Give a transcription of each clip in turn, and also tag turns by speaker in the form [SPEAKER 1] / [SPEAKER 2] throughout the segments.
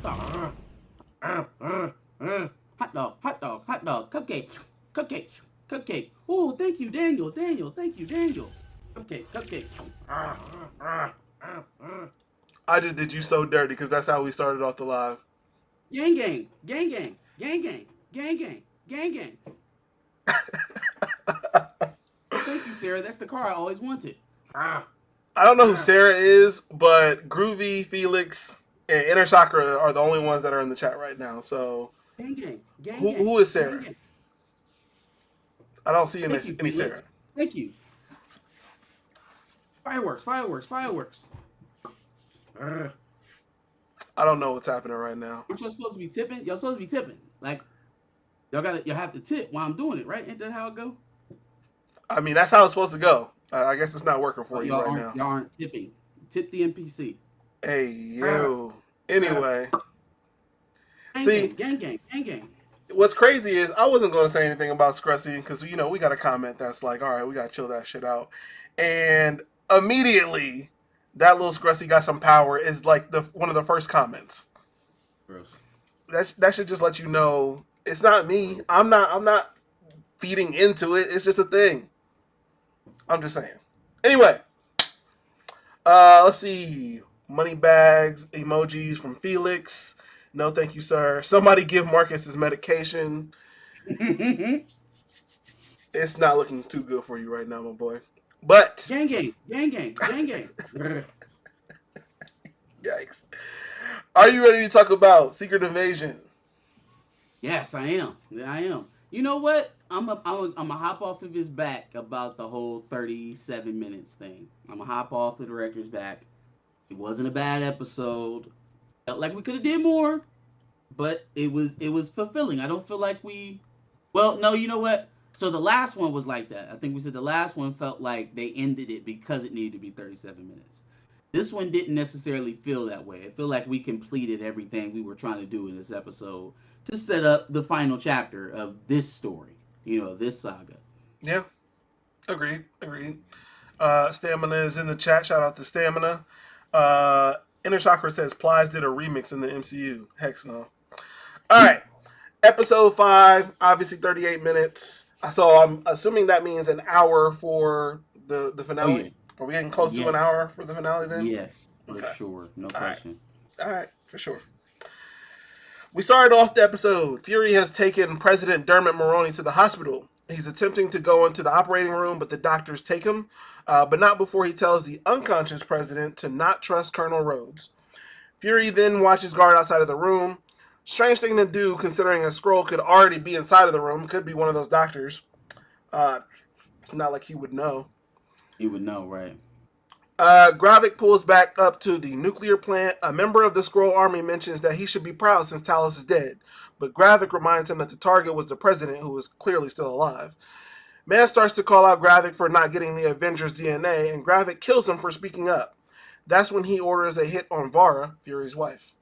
[SPEAKER 1] Uh, hot dog, hot dog, hot dog, cupcake, cupcake, cupcake. Oh, thank you, Daniel, Daniel, thank you, Daniel. Cupcake, cupcake.
[SPEAKER 2] I just did you so dirty because that's how we started off the live.
[SPEAKER 1] Gang, gang, gang, gang, gang, gang, gang, gang, gang, gang. Oh, thank you, Sarah. That's the car I always wanted.
[SPEAKER 2] I don't know who Sarah is, but Groovy, Felix, and Inner Chakra are the only ones that are in the chat right now. So
[SPEAKER 1] Gang, gang, gang,
[SPEAKER 2] who
[SPEAKER 1] gang,
[SPEAKER 2] is
[SPEAKER 1] gang,
[SPEAKER 2] Sarah?
[SPEAKER 1] gang.
[SPEAKER 2] I don't see
[SPEAKER 1] Thank you,
[SPEAKER 2] any Sarah.
[SPEAKER 1] Felix. Thank you. Fireworks, fireworks, fireworks. Aren't
[SPEAKER 2] I don't know what's happening right now.
[SPEAKER 1] y'all supposed to be tipping? Y'all supposed to be tipping. Like y'all have to tip while I'm doing it, right? Ain't that how it go?
[SPEAKER 2] I mean, that's how it's supposed to go. I guess it's not working
[SPEAKER 1] Oh,
[SPEAKER 2] for you right now.
[SPEAKER 1] y'all aren't tipping. Tip the NPC.
[SPEAKER 2] Hey,
[SPEAKER 1] Uh,
[SPEAKER 2] yo.
[SPEAKER 1] uh,
[SPEAKER 2] Anyway,
[SPEAKER 1] gang gang,
[SPEAKER 2] see,
[SPEAKER 1] gang gang, gang gang.
[SPEAKER 2] what's crazy is I wasn't going to say anything about Scrussy because, we got a comment that's like, all right, we got to chill that shit out. And immediately, that little Scrussy got some power is like one of the first comments.
[SPEAKER 1] Gross.
[SPEAKER 2] That should just let you know it's not me. I'm not feeding into it. It's just a thing. I'm just saying. Anyway, let's see. Money bags, emojis from Felix. No, thank you, sir. Somebody give Marcus his medication.
[SPEAKER 1] gang
[SPEAKER 2] It's not looking too good for you right now, my boy. But
[SPEAKER 1] gang, gang gang, gang gang.
[SPEAKER 2] yikes. Are you ready to talk about Secret Invasion?
[SPEAKER 1] Yes, I am. Yeah, I am. You know what? I'm a hop off of his back about the whole 37 minutes thing. I'm a hop off the director's back. It wasn't a bad episode. Felt like we could have did more, but it was fulfilling. I don't feel like we. Well, no, you know what? So the last one was like that. I think we said the last one felt like they ended it because it needed to be 37 minutes. This one didn't necessarily feel that way. It felt like we completed everything we were trying to do in this episode to set up the final chapter of this story, this saga.
[SPEAKER 2] Yeah, agreed. Agreed. Stamina is in the chat. Shout out to Stamina. Uh, Inner Chakra says Plies did a remix in the MCU. Heck no. All right. Episode 5, obviously 38 minutes. So I'm assuming that means an hour for the
[SPEAKER 1] Oh
[SPEAKER 2] finale.
[SPEAKER 1] yeah,
[SPEAKER 2] Are we getting close to an
[SPEAKER 1] yes,
[SPEAKER 2] hour for the finale then?
[SPEAKER 1] yes, for
[SPEAKER 2] Okay.
[SPEAKER 1] sure, no
[SPEAKER 2] All right.
[SPEAKER 1] question.
[SPEAKER 2] All right, for sure. We started off the episode. Fury has taken President Dermot Mulroney to the hospital. He's attempting to go into the operating room, but the doctors take him, but not before he tells the unconscious president to not trust Colonel Rhodes. Fury then watches guard outside of the room. Strange thing to do, considering a scroll could already be inside of the room. Could be one of those doctors. Uh, it's not like he would know.
[SPEAKER 1] You would know, right?
[SPEAKER 2] Gravik pulls back up to the nuclear plant. A member of the Skrull army mentions that he should be proud since Talos is dead, but Gravik reminds him that the target was the president, who is clearly still alive. Man starts to call out Gravik for not getting the Avengers DNA, and Gravik kills him for speaking up. That's when he orders a hit on Vara, Fury's wife.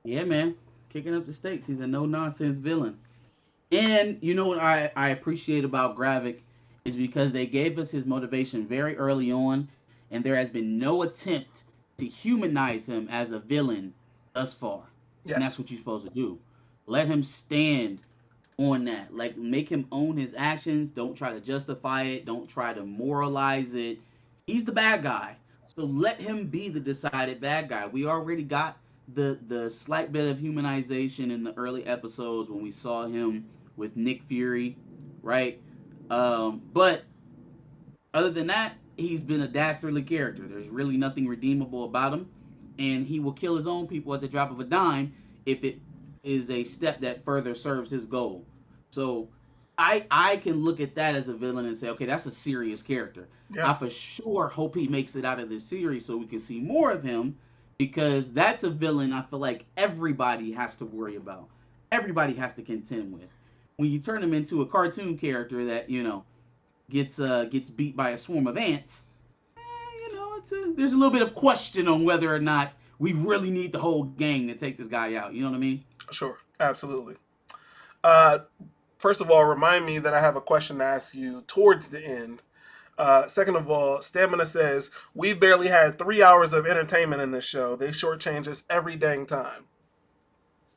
[SPEAKER 1] Yeah, man, kicking up the stakes. He's a no nonsense villain. And you know what I appreciate about Gravik is because they gave us his motivation very early on, and there has been no attempt to humanize him as a villain thus far. And that's
[SPEAKER 2] Yes.
[SPEAKER 1] what you're supposed to do. Let him stand on that. Like make him own his actions. Don't try to justify it. Don't try to moralize it. He's the bad guy. So let him be the decided bad guy. We already got the slight bit of humanization in the early episodes when we saw him with Nick Fury, right? But other than that, he's been a dastardly character. There's really nothing redeemable about him, and he will kill his own people at the drop of a dime if it is a step that further serves his goal. So I can look at that as a villain and say, okay, that's a serious character.
[SPEAKER 2] Yeah.
[SPEAKER 1] I for sure hope he makes it out of this series so we can see more of him because that's a villain I feel like everybody has to worry about. Everybody has to contend with. When you turn him into a cartoon character that, gets beat by a swarm of ants, there's a little bit of question on whether or not we really need the whole gang to take this guy out. You know what I mean?
[SPEAKER 2] Sure. Absolutely. Uh, First of all, remind me that I have a question to ask you towards the end. Second of all, Stamina says, we barely had 3 hours of entertainment in this show. They shortchange us every dang time.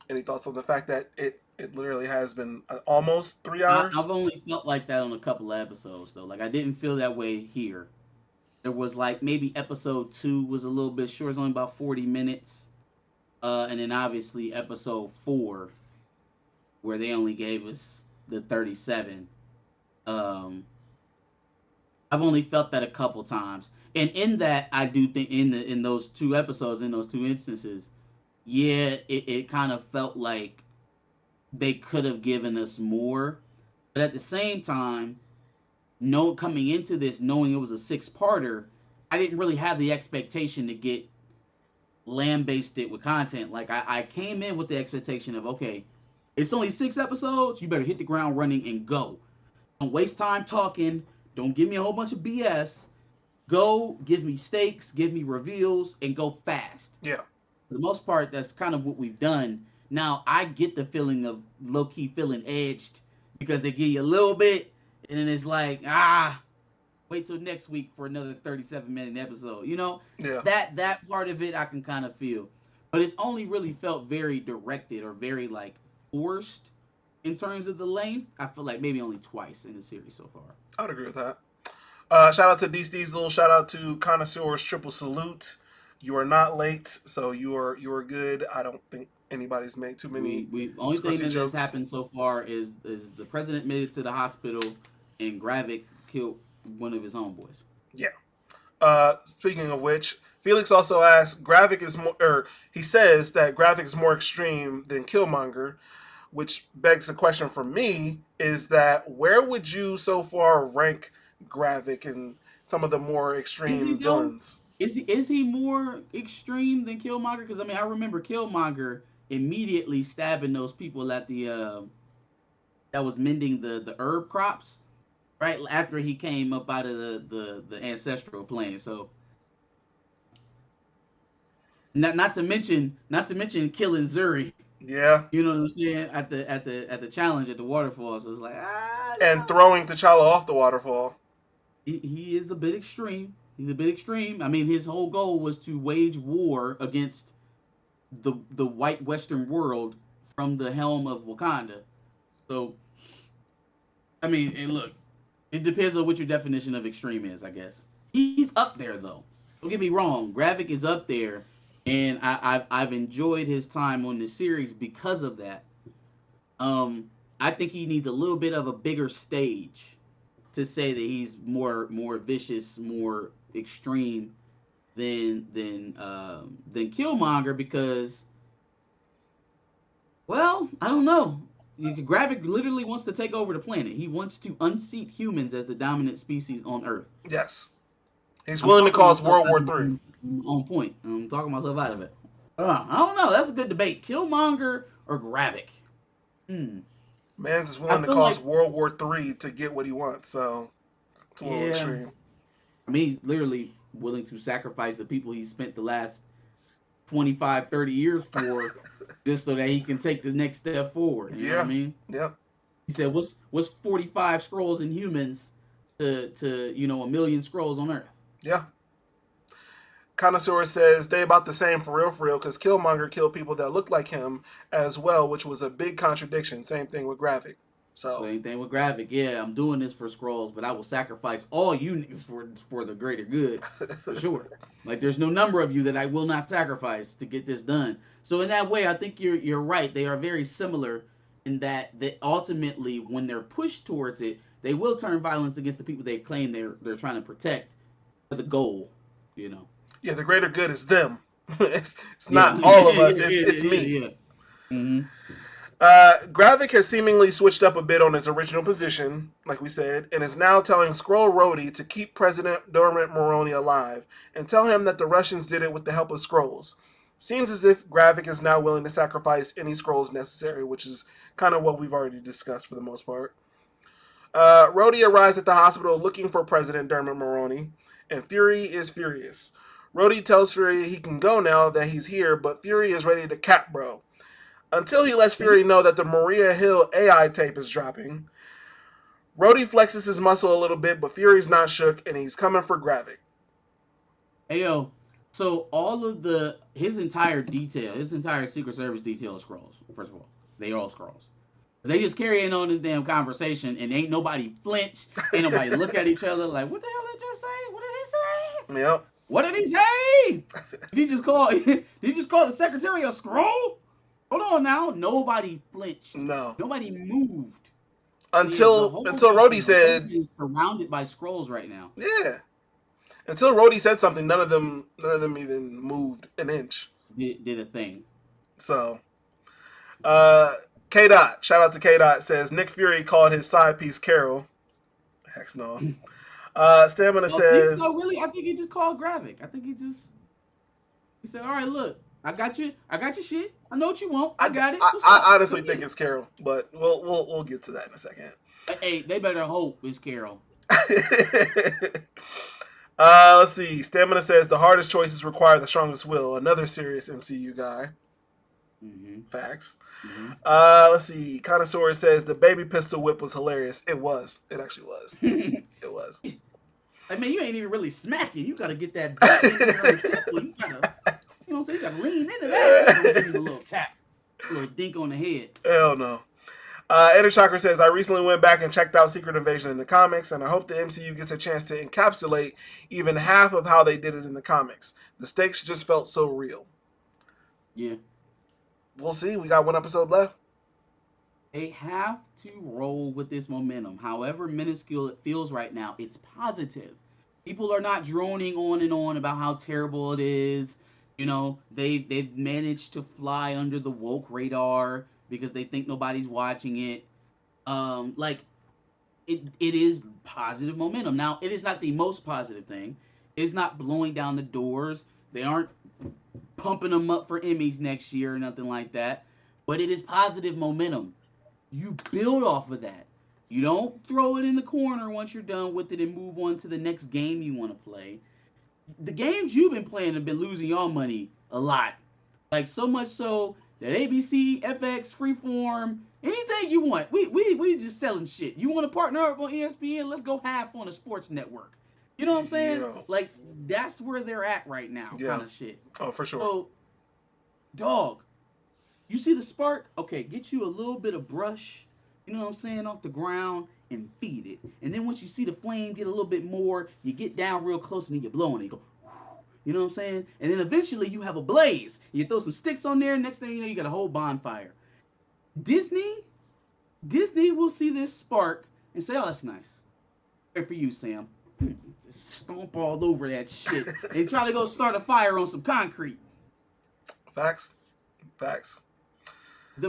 [SPEAKER 2] Any thoughts on the fact that it literally has been almost 3 hours?
[SPEAKER 1] I've only felt like that on a couple of episodes though. Like I didn't feel that way here. There was like maybe episode 2 was a little bit short, it's only about 40 minutes. And then obviously episode 4, where they only gave us the 37. Um, I've only felt that a couple times, and in that I do think in those 2 episodes, in those 2 instances, yeah, it kind of felt like they could have given us more, but at the same time, no coming into this knowing it was a 6-parter, I didn't really have the expectation to get lambasted with content. Like I came in with the expectation of, okay, it's only 6 episodes, you better hit the ground running and go. Don't waste time talking. Don't give me a whole bunch of BS. Go, give me stakes, give me reveals, and go fast.
[SPEAKER 2] Yeah.
[SPEAKER 1] For the most part, that's kind of what we've done. Now, I get the feeling of low-key feeling edged because they give you a little bit, and then it's like, wait till next week for another 37-minute episode. You know,
[SPEAKER 2] Yeah.
[SPEAKER 1] that part of it I can kind of feel. But it's only really felt very directed or very, like, forced in terms of the length. I feel like maybe only twice in the series so far.
[SPEAKER 2] I would agree with that. Shout out to Deez Diesel. Shout out to Connoisseurs Triple Salute. You are not late, so you are good. I don't think anybody's made too many.
[SPEAKER 1] Only thing that
[SPEAKER 2] jokes.
[SPEAKER 1] has happened so far is the president made it to the hospital and Gravik killed one of his homeboys.
[SPEAKER 2] Yeah. Speaking of which, Felix also asks, Gravik is more, or he says that Gravik is more extreme than Killmonger, which begs a question for me: is that where would you so far rank Gravik and some of the more extreme villains?
[SPEAKER 1] Is he more extreme than Killmonger? Because I mean, I remember Killmonger immediately stabbing those people at the that was mending the herb crops, right after he came up out of the ancestral plane. So not to mention killing Zuri.
[SPEAKER 2] Yeah.
[SPEAKER 1] You know what I'm saying? At the challenge at the waterfall. So it's like
[SPEAKER 2] and throwing T'Challa off the waterfall.
[SPEAKER 1] He is a bit extreme. He's a bit extreme. I mean, his whole goal was to wage war against the white Western world from the helm of Wakanda. So, I mean, and look, it depends on what your definition of extreme is, I guess. He's up there, though. Don't get me wrong. Gravik is up there, and I've enjoyed his time on the series because of that. I think he needs a little bit of a bigger stage to say that he's more vicious, more extreme than Killmonger, because, well, I don't know. Gravik literally wants to take over the planet. He wants to unseat humans as the dominant species on Earth.
[SPEAKER 2] Yes. He's willing to cause World War III.
[SPEAKER 1] On point. I'm talking myself out of it. I don't know. That's a good debate. Killmonger or Gravik?
[SPEAKER 2] Mans is willing to cause World War III to get what he wants, so it's a little extreme.
[SPEAKER 1] I mean, he's literally willing to sacrifice the people he spent the last 25, 30 years for just so that he can take the next step forward. You know what I mean?
[SPEAKER 2] Yep.
[SPEAKER 1] He said, what's 45 scrolls in humans to a million scrolls on Earth?
[SPEAKER 2] Yeah. Connoisseur says they about the same for real, because Killmonger killed people that looked like him as well, which was a big contradiction. Same thing with Gravik.
[SPEAKER 1] Same thing with Gravik. Yeah, I'm doing this for scrolls, but I will sacrifice all you niggas for the greater good, for sure. Like, there's no number of you that I will not sacrifice to get this done. So in that way, I think you're right. They are very similar in that ultimately, when they're pushed towards it, they will turn violence against the people they claim they're trying to protect for the goal. You know.
[SPEAKER 2] Yeah, the greater good is them. it's not all of us. It's me.
[SPEAKER 1] Yeah. Mm-hmm.
[SPEAKER 2] Gravik has seemingly switched up a bit on his original position, like we said, and is now telling Skrull Rhodey to keep President Dermot Mulroney alive and tell him that the Russians did it with the help of Skrulls. Seems as if Gravik is now willing to sacrifice any Skrulls necessary, which is kind of what we've already discussed for the most part. Rhodey arrives at the hospital looking for President Dermot Mulroney, and Fury is furious. Rhodey tells Fury he can go now that he's here, but Fury is ready to cap bro. Until he lets Fury know that the Maria Hill AI tape is dropping. Rhodey flexes his muscle a little bit, but Fury's not shook, and he's coming for Gravik.
[SPEAKER 1] Hey yo, so all of his entire Secret Service detail is Skrulls. First of all, they are all Skrulls. They just carrying on this damn conversation, and ain't nobody flinch, ain't nobody look at each other like, what the hell did you say? What did he say?
[SPEAKER 2] Yep.
[SPEAKER 1] What did he say? Did he just call? Did he just call the secretary a Skrull? Hold on now, nobody flinched.
[SPEAKER 2] No.
[SPEAKER 1] Nobody moved.
[SPEAKER 2] Until Rhodey said
[SPEAKER 1] is surrounded by Skrulls right now.
[SPEAKER 2] Yeah. Until Rhodey said something, none of them even moved an inch.
[SPEAKER 1] Did a thing.
[SPEAKER 2] So, K-Dot, shout out to K-Dot, says Nick Fury called his side piece Carol. Heck no. Stamina says...
[SPEAKER 1] So really, I think he just called Gravik. I think he said, all right, look, I got you shit. I know what you want. I got it.
[SPEAKER 2] I honestly think it's Carol, but we'll get to that in a second.
[SPEAKER 1] Hey, they better hope it's Carol.
[SPEAKER 2] Let's see. Stamina says the hardest choices require the strongest will. Another serious MCU guy.
[SPEAKER 1] Mm-hmm.
[SPEAKER 2] Facts.
[SPEAKER 1] Mm-hmm.
[SPEAKER 2] Let's see. Connoisseur says the baby pistol whip was hilarious. It was. It actually was. It was.
[SPEAKER 1] I mean, you ain't even really smacking. You gotta get that back into the temple. You gotta, you know what I'm saying? You gotta lean into that. Give you a little tap, a little dink on the head.
[SPEAKER 2] Hell no. Eder Chakra says, I recently went back and checked out Secret Invasion in the comics, and I hope the MCU gets a chance to encapsulate even half of how they did it in the comics. The stakes just felt so real.
[SPEAKER 1] Yeah.
[SPEAKER 2] We'll see. We got one episode left.
[SPEAKER 1] They have to roll with this momentum. However minuscule it feels right now, it's positive. People are not droning on and on about how terrible it is. You know, they've managed to fly under the woke radar because they think nobody's watching it. It is positive momentum. Now, it is not the most positive thing. It's not blowing down the doors. They aren't pumping them up for Emmys next year or nothing like that. But it is positive momentum. You build off of that. You don't throw it in the corner once you're done with it and move on to the next game you want to play. The games you've been playing have been losing y'all money a lot. Like, so much so that ABC, FX, Freeform, anything you want. We just selling shit. You want to partner up on ESPN? Let's go half on a sports network. You know what I'm saying?
[SPEAKER 2] Yeah.
[SPEAKER 1] Like, that's where they're at right now, kind of shit.
[SPEAKER 2] Oh, for sure.
[SPEAKER 1] So, dog, you see the spark? Okay, get you a little bit of brush, you know what I'm saying, off the ground and feed it. And then once you see the flame get a little bit more, you get down real close and then you blow and you go, you know what I'm saying? And then eventually you have a blaze. You throw some sticks on there, next thing you know, you got a whole bonfire. Disney will see this spark and say, oh, that's nice. Great for you, Sam. Just stomp all over that shit and try to go start a fire on some concrete.
[SPEAKER 2] Facts.
[SPEAKER 1] The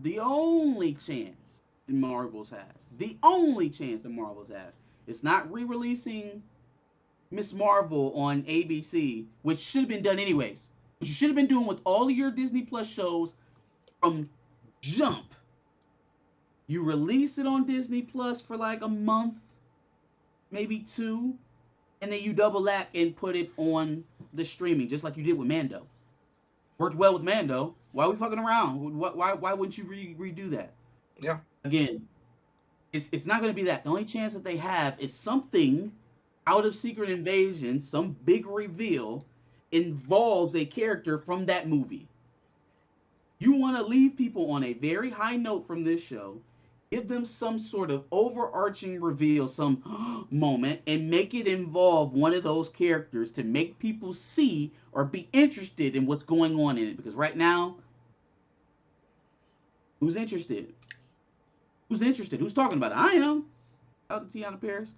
[SPEAKER 1] the only chance the Marvels has, it's not re-releasing Miss Marvel on ABC, which should have been done anyways. What you should have been doing with all of your Disney Plus shows from jump. You release it on Disney Plus for like a month, maybe 2, and then you double that and put it on the streaming, just like you did with Mando. Worked well with Mando. Why are we fucking around? Why wouldn't you redo that?
[SPEAKER 2] Yeah.
[SPEAKER 1] Again, it's not going to be that. The only chance that they have is something out of Secret Invasion, some big reveal involves a character from that movie. You want to leave people on a very high note from this show, give them some sort of overarching reveal, some moment, and make it involve one of those characters to make people see or be interested in what's going on in it. Because right now, who's interested? Who's talking about it? I am. Out to Tiana Paris.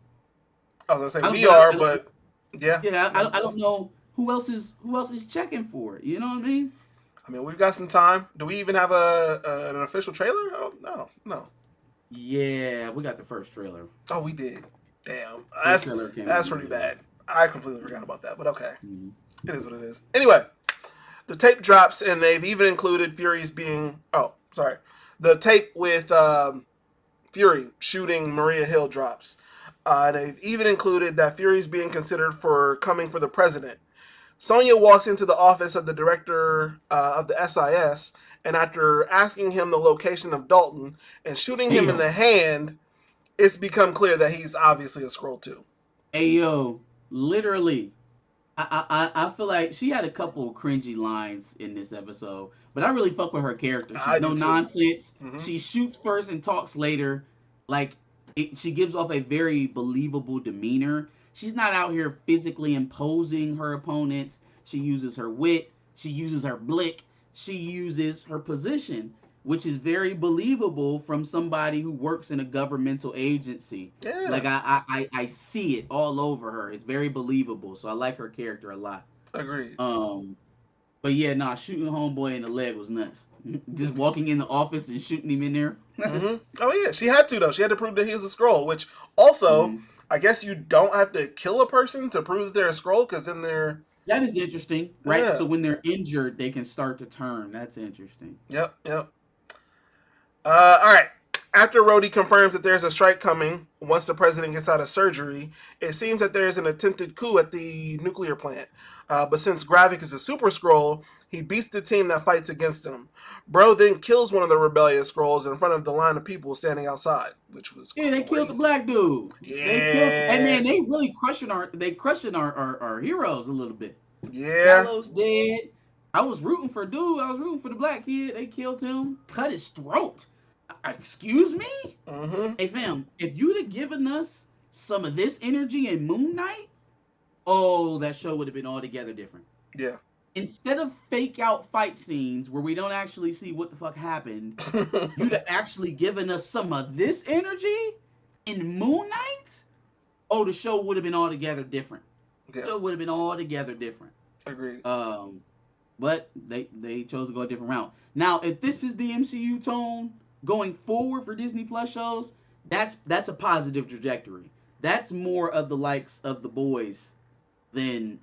[SPEAKER 2] I was gonna say we are, but yeah.
[SPEAKER 1] Yeah, I don't know who else is checking for it. You know what I mean?
[SPEAKER 2] I mean, we've got some time. Do we even have an official trailer? I don't know. No.
[SPEAKER 1] Yeah, we got the first trailer.
[SPEAKER 2] Oh, we did. Damn, that's pretty bad. I completely forgot about that, but okay. Mm-hmm. It is what it is. Anyway, the tape drops, and they've even included Fury's being. Oh, sorry. The tape with Fury shooting Maria Hill drops. They've even included that Fury's being considered for coming for the president. Sonya walks into the office of the director of the SIS, and after asking him the location of Dalton and shooting him in the hand, it's become clear that he's obviously a Skrull too.
[SPEAKER 1] Hey yo, literally, I feel like she had a couple of cringy lines in this episode, but I really fuck with her character.
[SPEAKER 2] I
[SPEAKER 1] She's
[SPEAKER 2] do
[SPEAKER 1] no
[SPEAKER 2] too.
[SPEAKER 1] nonsense.
[SPEAKER 2] Mm-hmm.
[SPEAKER 1] She shoots first and talks later. Like she gives off a very believable demeanor. She's not out here physically imposing her opponents. She uses her wit. She uses her blick. She uses her position, which is very believable from somebody who works in a governmental agency.
[SPEAKER 2] Yeah,
[SPEAKER 1] Like I see it all over her. It's very believable. So I like her character a lot.
[SPEAKER 2] agreed.
[SPEAKER 1] Um, but yeah, nah, shooting homeboy in the leg was nuts. Just walking in the office and shooting him in there.
[SPEAKER 2] Mm-hmm. Oh yeah, she had to though. She had to prove that he was a Skrull, which also,
[SPEAKER 1] Hmm.
[SPEAKER 2] I guess you don't have to kill a person to prove that they're a Skrull, because then they're
[SPEAKER 1] That is interesting, right?
[SPEAKER 2] yeah,
[SPEAKER 1] So when they're injured, they can start to turn. That's interesting.
[SPEAKER 2] yep. All right. After Rhodey confirms that there's a strike coming once the president gets out of surgery, it seems that there is an attempted coup at the nuclear plant. But since Gravik is a super Skrull, he beats the team that fights against him. Bro then kills one of the rebellious Skrulls in front of the line of people standing outside, which was
[SPEAKER 1] Yeah, they killed the
[SPEAKER 2] crazy.
[SPEAKER 1] black dude. They killed, and
[SPEAKER 2] Yeah.
[SPEAKER 1] man, they really crushing our heroes a little bit.
[SPEAKER 2] Yeah.
[SPEAKER 1] Gallows dead. I was rooting for dude. I was rooting for the black kid. They killed him, cut his throat. Excuse me?
[SPEAKER 2] Mm-hmm.
[SPEAKER 1] Hey fam, if you'd have given us some of this energy in Moon Knight, oh, that show would have been altogether different.
[SPEAKER 2] Yeah.
[SPEAKER 1] Instead of fake out fight scenes where we don't actually see what the fuck happened, you'd have actually given us some of this energy in Moon Knight. Oh, the show would have been altogether different. The
[SPEAKER 2] Yeah.
[SPEAKER 1] show would have been altogether different.
[SPEAKER 2] Agreed.
[SPEAKER 1] But they chose to go a different route. Now, if this is the MCU tone going forward for Disney Plus shows, that's a positive trajectory. That's more of the likes of The Boys than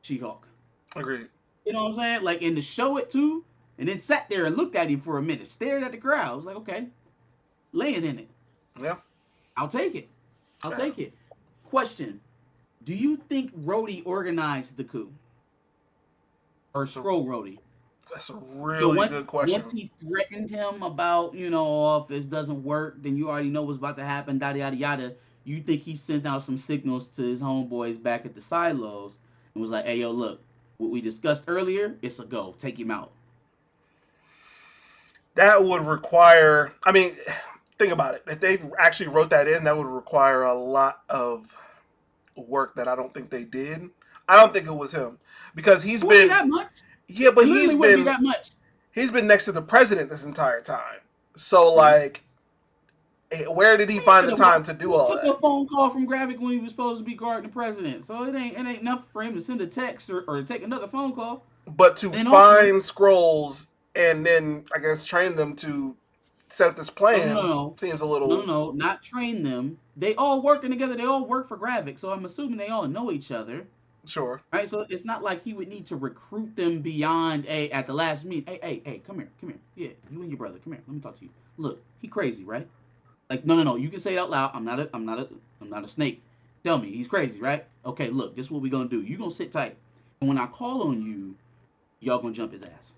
[SPEAKER 1] She-Hulk.
[SPEAKER 2] Agreed.
[SPEAKER 1] You know what I'm saying? Like, and to show it too, and then sat there and looked at him for a minute, stared at the crowd. I was like, okay, laying in it.
[SPEAKER 2] Yeah.
[SPEAKER 1] I'll take it. I'll take it. Question: do you think Rhodey organized the coup? Or
[SPEAKER 2] So-
[SPEAKER 1] Skrull Rhodey?
[SPEAKER 2] That's a really good question.
[SPEAKER 1] Once he threatened him about, oh, if this doesn't work, then you already know what's about to happen, yada, yada, yada. You think he sent out some signals to his homeboys back at the silos and was like, hey, yo, look, what we discussed earlier, it's a go. Take him out.
[SPEAKER 2] That would require, I mean, think about it. If they actually wrote that in, that would require a lot of work that I don't think they did. I don't think it was him, because he's
[SPEAKER 1] It wouldn't
[SPEAKER 2] been
[SPEAKER 1] be that much.
[SPEAKER 2] yeah, but
[SPEAKER 1] It literally wouldn't be that much.
[SPEAKER 2] he's been next to the president this entire time. So like, where did he find the time to do all
[SPEAKER 1] Took
[SPEAKER 2] that?
[SPEAKER 1] a phone call from Gravik when he was supposed to be guarding the president. So it ain't enough for him to send a text or take another phone call.
[SPEAKER 2] But to
[SPEAKER 1] And
[SPEAKER 2] find Skrulls and then I guess train them to set up this plan
[SPEAKER 1] No.
[SPEAKER 2] seems a little
[SPEAKER 1] No, not train them. They all working together. They all work for Gravik, so I'm assuming they all know each other,
[SPEAKER 2] sure.
[SPEAKER 1] right? So it's not like he would need to recruit them beyond at the last meeting. Hey, come here. Yeah, you and your brother, come here. Let me talk to you. Look, he crazy, right? Like, no. You can say it out loud. I'm not a snake. Tell me, he's crazy, right? Okay, look, this is what we gonna do. You gonna sit tight, and when I call on you, y'all gonna jump his ass.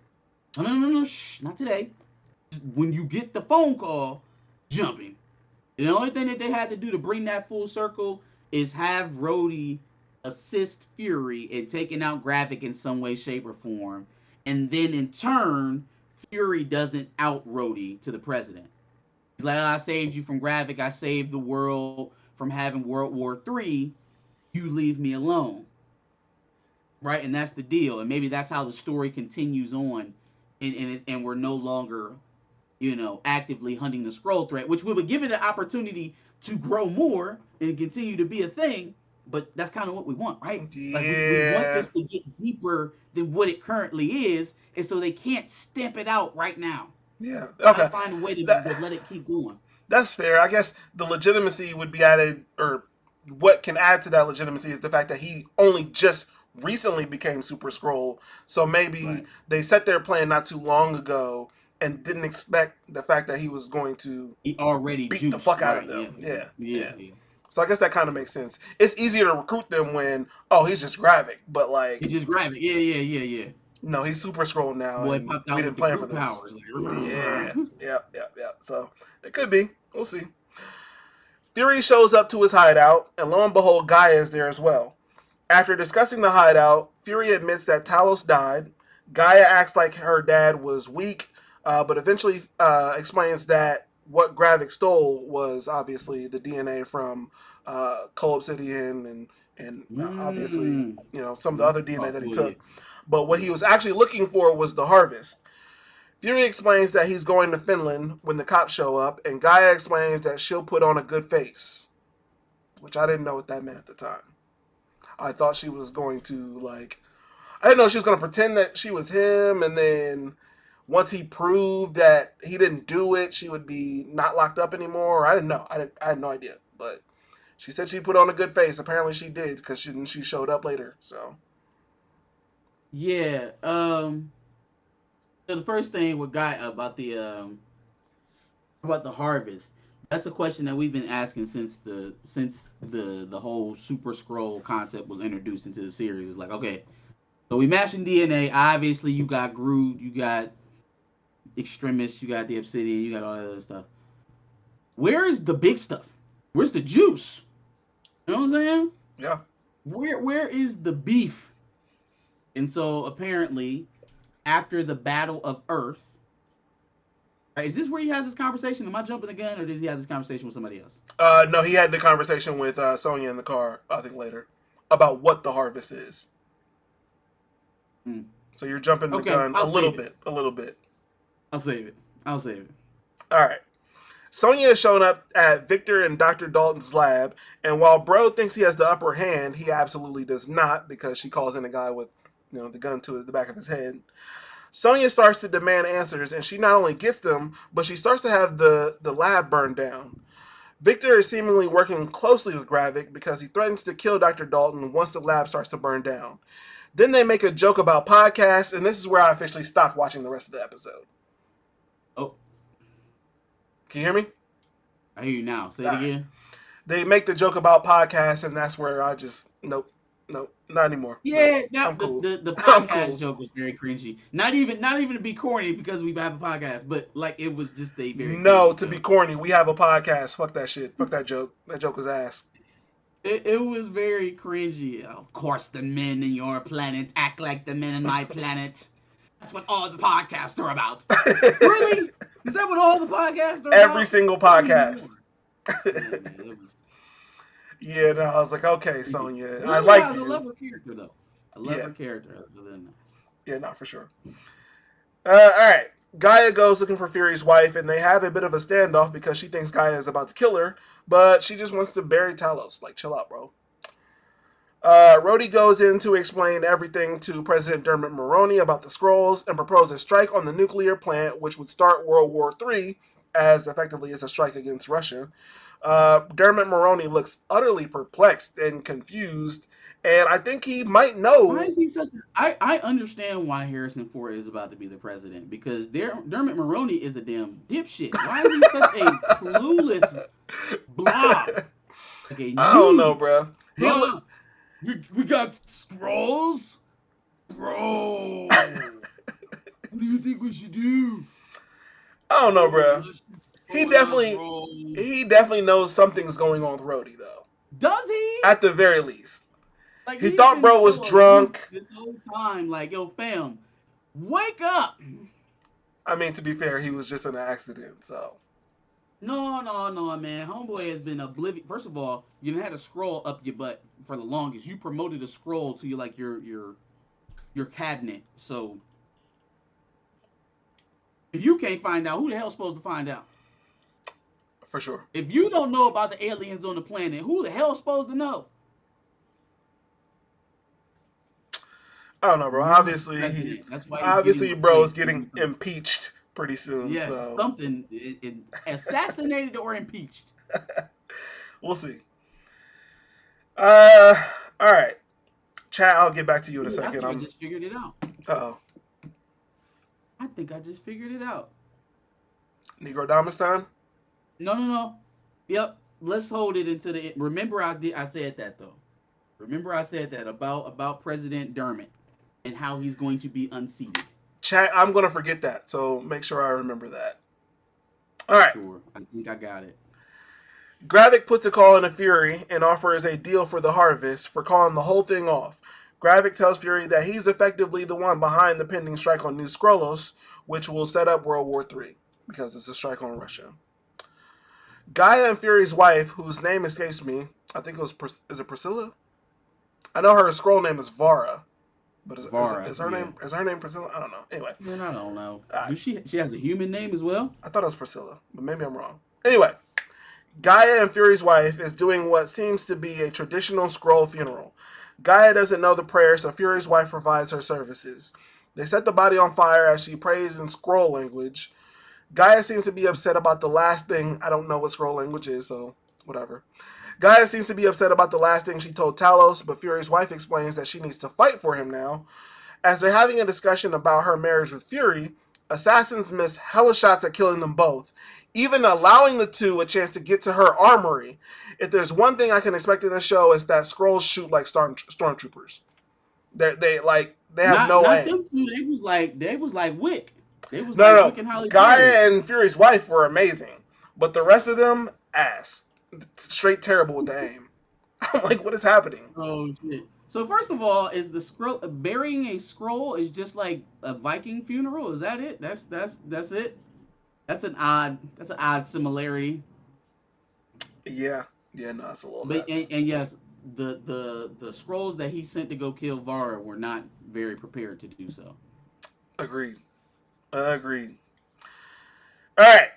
[SPEAKER 1] No, shh, not today. When you get the phone call, jump him. And the only thing that they had to do to bring that full circle is have Rhodey assist Fury in taking out Gravik in some way, shape, or form. And then in turn, Fury doesn't out Rhodey to the president. He's like, I saved you from Gravik. I saved the world from having World War III. You leave me alone. Right? And that's the deal. And maybe that's how the story continues on. And we're no longer actively hunting the Skrull threat, which would give it an opportunity to grow more and continue to be a thing. But that's kind of what we want, right?
[SPEAKER 2] Yeah.
[SPEAKER 1] Like we want this to get deeper than what it currently is, and so they can't stamp it out right now.
[SPEAKER 2] Yeah.
[SPEAKER 1] Gotta
[SPEAKER 2] Okay.
[SPEAKER 1] find a way to let it keep going.
[SPEAKER 2] That's fair. I guess the legitimacy would be added, or what can add to that legitimacy is the fact that he only just recently became Super Skrull. So maybe
[SPEAKER 1] Right.
[SPEAKER 2] they set their plan not too long ago and didn't expect the fact that he was going to
[SPEAKER 1] He already
[SPEAKER 2] beat
[SPEAKER 1] juiced,
[SPEAKER 2] the fuck out of
[SPEAKER 1] right,
[SPEAKER 2] them.
[SPEAKER 1] Yeah.
[SPEAKER 2] So I guess that kind of makes sense. It's easier to recruit them when, he's just Gravik, but like,
[SPEAKER 1] He just grab it. Yeah.
[SPEAKER 2] no, he's Super Skrull now.
[SPEAKER 1] Boy,
[SPEAKER 2] And
[SPEAKER 1] popped out
[SPEAKER 2] we
[SPEAKER 1] with
[SPEAKER 2] didn't
[SPEAKER 1] the
[SPEAKER 2] plan for
[SPEAKER 1] group
[SPEAKER 2] this.
[SPEAKER 1] powers. Like,
[SPEAKER 2] Yeah. So it could be. We'll see. Fury shows up to his hideout, and lo and behold, Gaia is there as well. After discussing the hideout, Fury admits that Talos died. Gaia acts like her dad was weak, but eventually explains that what Gravik stole was obviously the DNA from Cull Obsidian and obviously some of the other DNA that he took. But what he was actually looking for was the harvest. Fury explains that he's going to Finland when the cops show up, and Gaia explains that she'll put on a good face, which I didn't know what that meant at the time. I thought she was going to, I didn't know she was going to pretend that she was him, and then once he proved that he didn't do it, she would be not locked up anymore. I didn't know. I had no idea. But she said she put on a good face. Apparently she did, because she showed up later, so.
[SPEAKER 1] Yeah, so the first thing with Guy about the harvest. That's a question that we've been asking since the whole Super Scroll concept was introduced into the series. It's like, okay, so we matching DNA. Obviously, you got Groot, you got Extremis, you got the Obsidian, you got all that other stuff. Where is the big stuff? Where's the juice? You know what I'm saying?
[SPEAKER 2] Yeah.
[SPEAKER 1] Where is the beef? And so apparently, after the Battle of Earth, right, is this where he has this conversation? Am I jumping the gun, or does he have this conversation with somebody else?
[SPEAKER 2] No, he had the conversation with Sonya in the car, I think later, about what the harvest is. So you're jumping the gun a little bit.
[SPEAKER 1] I'll save it. All
[SPEAKER 2] right. Sonya has shown up at Victor and Dr. Dalton's lab, and while Bro thinks he has the upper hand, he absolutely does not, because she calls in a guy with the gun to the back of his head. Sonya starts to demand answers, and she not only gets them, but she starts to have the lab burned down. Victor is seemingly working closely with Gravik because he threatens to kill Dr. Dalton once the lab starts to burn down. Then they make a joke about podcasts, and this is where I officially stopped watching the rest of the episode.
[SPEAKER 1] Oh.
[SPEAKER 2] Can you hear me?
[SPEAKER 1] I hear you now. Say it again.
[SPEAKER 2] They make the joke about podcasts, and that's where I just, nope, not anymore.
[SPEAKER 1] Yeah,
[SPEAKER 2] I'm cool.
[SPEAKER 1] The podcast joke was very cringy. Not even to be corny because we have a podcast, but it was just a very
[SPEAKER 2] to be corny. We have a podcast. Fuck that shit. Fuck that joke. That joke was ass.
[SPEAKER 1] It was very cringy. Of course, the men in your planet act like the men in my planet. That's what all the podcasts are about. Really? Is that what all the podcasts are about?
[SPEAKER 2] Every single podcast. Yeah, no, I was like, okay, Sonya. I liked you.
[SPEAKER 1] I love her character, though. I love her character other than that.
[SPEAKER 2] Yeah, no, for sure. All right. Gaia goes looking for Fury's wife, and they have a bit of a standoff because she thinks Gaia is about to kill her, but she just wants to bury Talos. Like, chill out, bro. Rhodey goes in to explain everything to President Dermot Mulroney about the Skrulls and propose a strike on the nuclear plant, which would start World War III, as effectively as a strike against Russia. Dermot Mulroney looks utterly perplexed and confused, and I think he might know.
[SPEAKER 1] Why is he such? I understand why Harrison Ford is about to be the president, because Dermot Mulroney is a damn dipshit. Why is he such a clueless blob?
[SPEAKER 2] I don't know, bro.
[SPEAKER 1] We got Skrulls, bro. What do you think we should do?
[SPEAKER 2] I don't know, bro. He definitely knows something's going on with Rhodey, though.
[SPEAKER 1] Does he?
[SPEAKER 2] At the very least. He thought bro was drunk.
[SPEAKER 1] This whole time, yo, fam, wake up.
[SPEAKER 2] I mean, to be fair, he was just in an accident, so.
[SPEAKER 1] No, man. Homeboy has been oblivious. First of all, you didn't have a Skrull up your butt for the longest. You promoted a Skrull to your cabinet. So if you can't find out, who the hell's supposed to find out?
[SPEAKER 2] For sure.
[SPEAKER 1] If you don't know about the aliens on the planet, who the hell's supposed to know?
[SPEAKER 2] I don't know, bro. Obviously, bro is getting impeached pretty soon.
[SPEAKER 1] Yes,
[SPEAKER 2] so.
[SPEAKER 1] Something assassinated or impeached.
[SPEAKER 2] We'll see. All right, chat. I'll get back to you in a second.
[SPEAKER 1] I just figured it out.
[SPEAKER 2] Uh-oh.
[SPEAKER 1] I think I just figured it out.
[SPEAKER 2] Negro Damas time?
[SPEAKER 1] No. Yep. Let's hold it until the end. Remember, I said that though. Remember, I said that about President Dermot and how he's going to be unseated.
[SPEAKER 2] Chat, I'm going to forget that, so make sure I remember that. All right.
[SPEAKER 1] Sure. I think I got it.
[SPEAKER 2] Gravik puts a call into Fury and offers a deal for the Harvest for calling the whole thing off. Gravik tells Fury that he's effectively the one behind the pending strike on New Skrullos, which will set up World War III because it's a strike on Russia. Gaia and Fury's wife, whose name escapes me, I think it was is it Priscilla? I know her Skrull name is Vara, but
[SPEAKER 1] Vara,
[SPEAKER 2] is her name Priscilla? I don't know. Anyway,
[SPEAKER 1] man, I don't know. She has a human name as well?
[SPEAKER 2] I thought it was Priscilla, but maybe I'm wrong. Anyway, Gaia and Fury's wife is doing what seems to be a traditional Skrull funeral. Gaia doesn't know the prayer, so Fury's wife provides her services. They set the body on fire as she prays in Skrull language. Gaia seems to be upset about the last thing. I don't know what Skrull language is, so whatever. Gaia seems to be upset about the last thing she told Talos, but Fury's wife explains that she needs to fight for him now. As they're having a discussion about her marriage with Fury, assassins miss hella shots at killing them both, even allowing the two a chance to get to her armory. If there's one thing I can expect in this show, is that Skrulls shoot like stormtroopers. They have no aim.
[SPEAKER 1] Them two, they was like Wick. They was
[SPEAKER 2] no.
[SPEAKER 1] Wick and Halle
[SPEAKER 2] Gaia
[SPEAKER 1] Berry.
[SPEAKER 2] and Fury's wife were amazing, but the rest of them ass. Straight terrible with the aim. I'm like, what is happening?
[SPEAKER 1] Oh shit. So first of all, is the Skrull burying a Skrull is just like a Viking funeral? Is that it? That's it? That's an odd similarity.
[SPEAKER 2] Yeah, no, it's a little
[SPEAKER 1] But
[SPEAKER 2] bit.
[SPEAKER 1] and yes, the Skrulls that he sent to go kill Vara were not very prepared to do so.
[SPEAKER 2] Agreed. All right.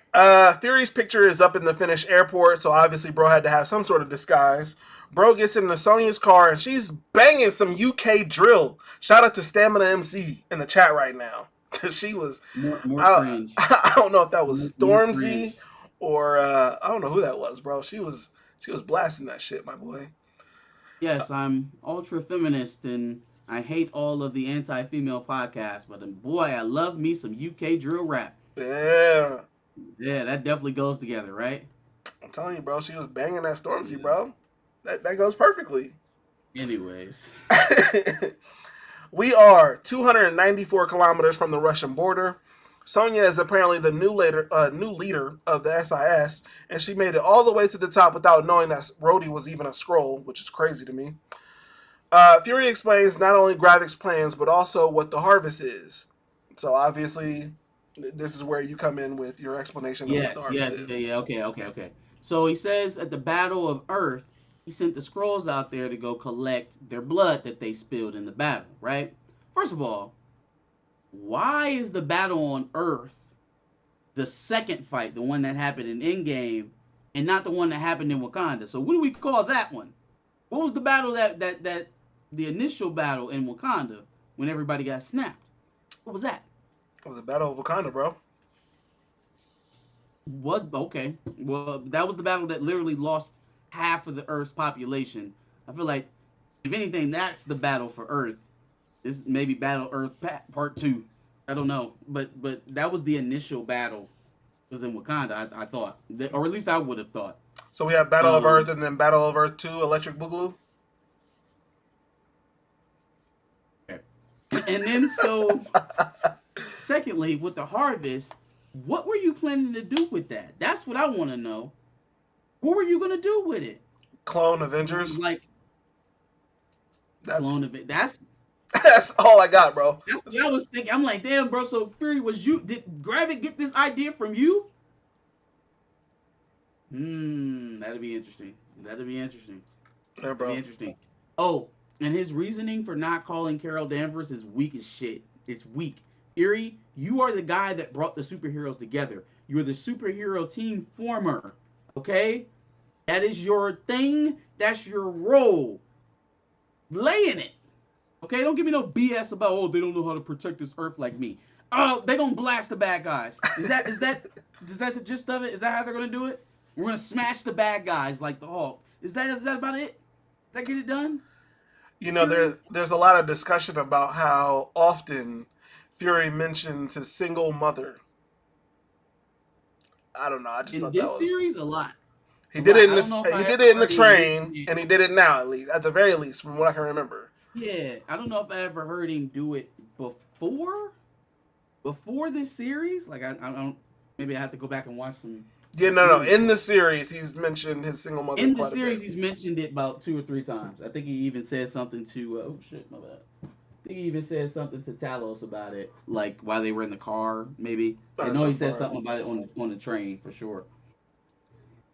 [SPEAKER 2] Fury's picture is up in the Finnish airport, so obviously bro had to have some sort of disguise. Bro gets into Sonya's car and she's banging some UK drill. Shout out to Stamina MC in the chat right now. Cause she was
[SPEAKER 1] more cringe.
[SPEAKER 2] I don't know if that was
[SPEAKER 1] More
[SPEAKER 2] Stormzy
[SPEAKER 1] cringe.
[SPEAKER 2] or I don't know who that was, bro. She was blasting that shit, my boy.
[SPEAKER 1] Yes, I'm ultra feminist and I hate all of the anti-female podcasts, but boy, I love me some UK drill rap.
[SPEAKER 2] Yeah.
[SPEAKER 1] Yeah, that definitely goes together, right?
[SPEAKER 2] I'm telling you, bro, she was banging that Stormzy, bro. That goes perfectly.
[SPEAKER 1] Anyways.
[SPEAKER 2] We are 294 kilometers from the Russian border. Sonya is apparently the new leader of the SIS, and she made it all the way to the top without knowing that Rhodey was even a Skrull, which is crazy to me. Fury explains not only Gravik's plans, but also what the Harvest is. So obviously, this is where you come in with your explanation of what the Harvest is.
[SPEAKER 1] Yeah, okay. So he says at the Battle of Earth, he sent the Skrulls out there to go collect their blood that they spilled in the battle, right? First of all, why is the battle on Earth the second fight, the one that happened in Endgame, and not the one that happened in Wakanda? So what do we call that one? What was the battle that the initial battle in Wakanda when everybody got snapped? What was that?
[SPEAKER 2] It was the Battle of Wakanda, bro.
[SPEAKER 1] Okay. Well, that was the battle that literally lost half of the Earth's population. I feel like, if anything, that's the battle for Earth. This maybe Battle Earth Part 2. I don't know, but that was the initial battle. It was in Wakanda, I thought, or at least I would have thought.
[SPEAKER 2] So we have Battle of Earth and then Battle of Earth 2, Electric Boogaloo.
[SPEAKER 1] Okay. And then so, secondly, with the Harvest, what were you planning to do with that? That's what I want to know. What were you gonna do with it?
[SPEAKER 2] Clone Avengers.
[SPEAKER 1] Clone Avengers.
[SPEAKER 2] That's all I got, bro.
[SPEAKER 1] That's what I was thinking. I'm like, damn, bro. So Fury, did Gravik get this idea from you? That'd be interesting.
[SPEAKER 2] Yeah, bro.
[SPEAKER 1] That'd be interesting. Oh, and his reasoning for not calling Carol Danvers is weak as shit. It's weak. Fury, you are the guy that brought the superheroes together. You're the superhero team former. Okay? That is your thing. That's your role. Lay in it. Okay? Don't give me no BS about, they don't know how to protect this Earth like me. Oh, they gonna blast the bad guys. Is that the gist of it? Is that how they're gonna do it? We're gonna smash the bad guys like the Hulk. Is that about it? Did that get it done?
[SPEAKER 2] You know, there's a lot of discussion about how often Fury mentions his single mother. I don't know. I just thought that was
[SPEAKER 1] in this series a lot.
[SPEAKER 2] He did it in this. He did it in the train, and he did it now at the very least, from what I can remember.
[SPEAKER 1] Yeah, I don't know if I ever heard him do it before this series. Like I don't. Maybe I have to go back and watch some
[SPEAKER 2] Yeah,
[SPEAKER 1] I'm
[SPEAKER 2] no, no.
[SPEAKER 1] pretty
[SPEAKER 2] In
[SPEAKER 1] sure.
[SPEAKER 2] the series, he's mentioned his single mother
[SPEAKER 1] In the
[SPEAKER 2] quite a bit.
[SPEAKER 1] series, he's mentioned it about 2 or 3 times. I think he even said something to oh shit, my bad. I think he even said something to Talos about it, like while they were in the car, maybe. I
[SPEAKER 2] That
[SPEAKER 1] know he
[SPEAKER 2] sounds
[SPEAKER 1] said
[SPEAKER 2] about right.
[SPEAKER 1] something about it on the train for sure.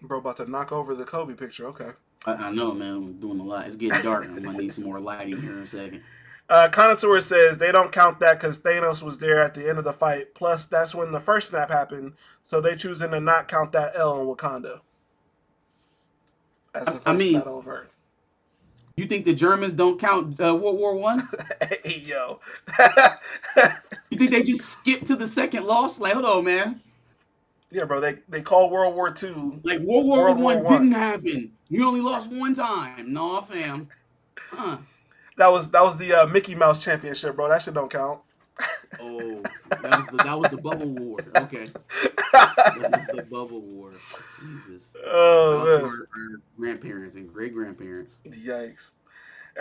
[SPEAKER 2] Bro, about to knock over the Kobe picture. Okay.
[SPEAKER 1] I know, man. I'm doing a lot. It's getting dark. I'm gonna need some more lighting here in a second.
[SPEAKER 2] Connoisseur says they don't count that because Thanos was there at the end of the fight. Plus, that's when the first snap happened, so they choosing to not count that L in Wakanda as the
[SPEAKER 1] I
[SPEAKER 2] first
[SPEAKER 1] mean,
[SPEAKER 2] Battle of Earth.
[SPEAKER 1] you think the Germans don't count World War I?
[SPEAKER 2] Hey, yo.
[SPEAKER 1] You think they just skipped to the second loss? Like, hold on, man.
[SPEAKER 2] Yeah, bro. They call World War II
[SPEAKER 1] Like World War
[SPEAKER 2] World War
[SPEAKER 1] One
[SPEAKER 2] One.
[SPEAKER 1] didn't happen. You only lost one time. No, fam. Huh?
[SPEAKER 2] That was the Mickey Mouse Championship, bro. That shit don't count.
[SPEAKER 1] Oh, that was the Bubble War. Okay, that was the Bubble War. Jesus. Shout
[SPEAKER 2] Oh
[SPEAKER 1] out to
[SPEAKER 2] man,
[SPEAKER 1] our grandparents and great grandparents.
[SPEAKER 2] yikes!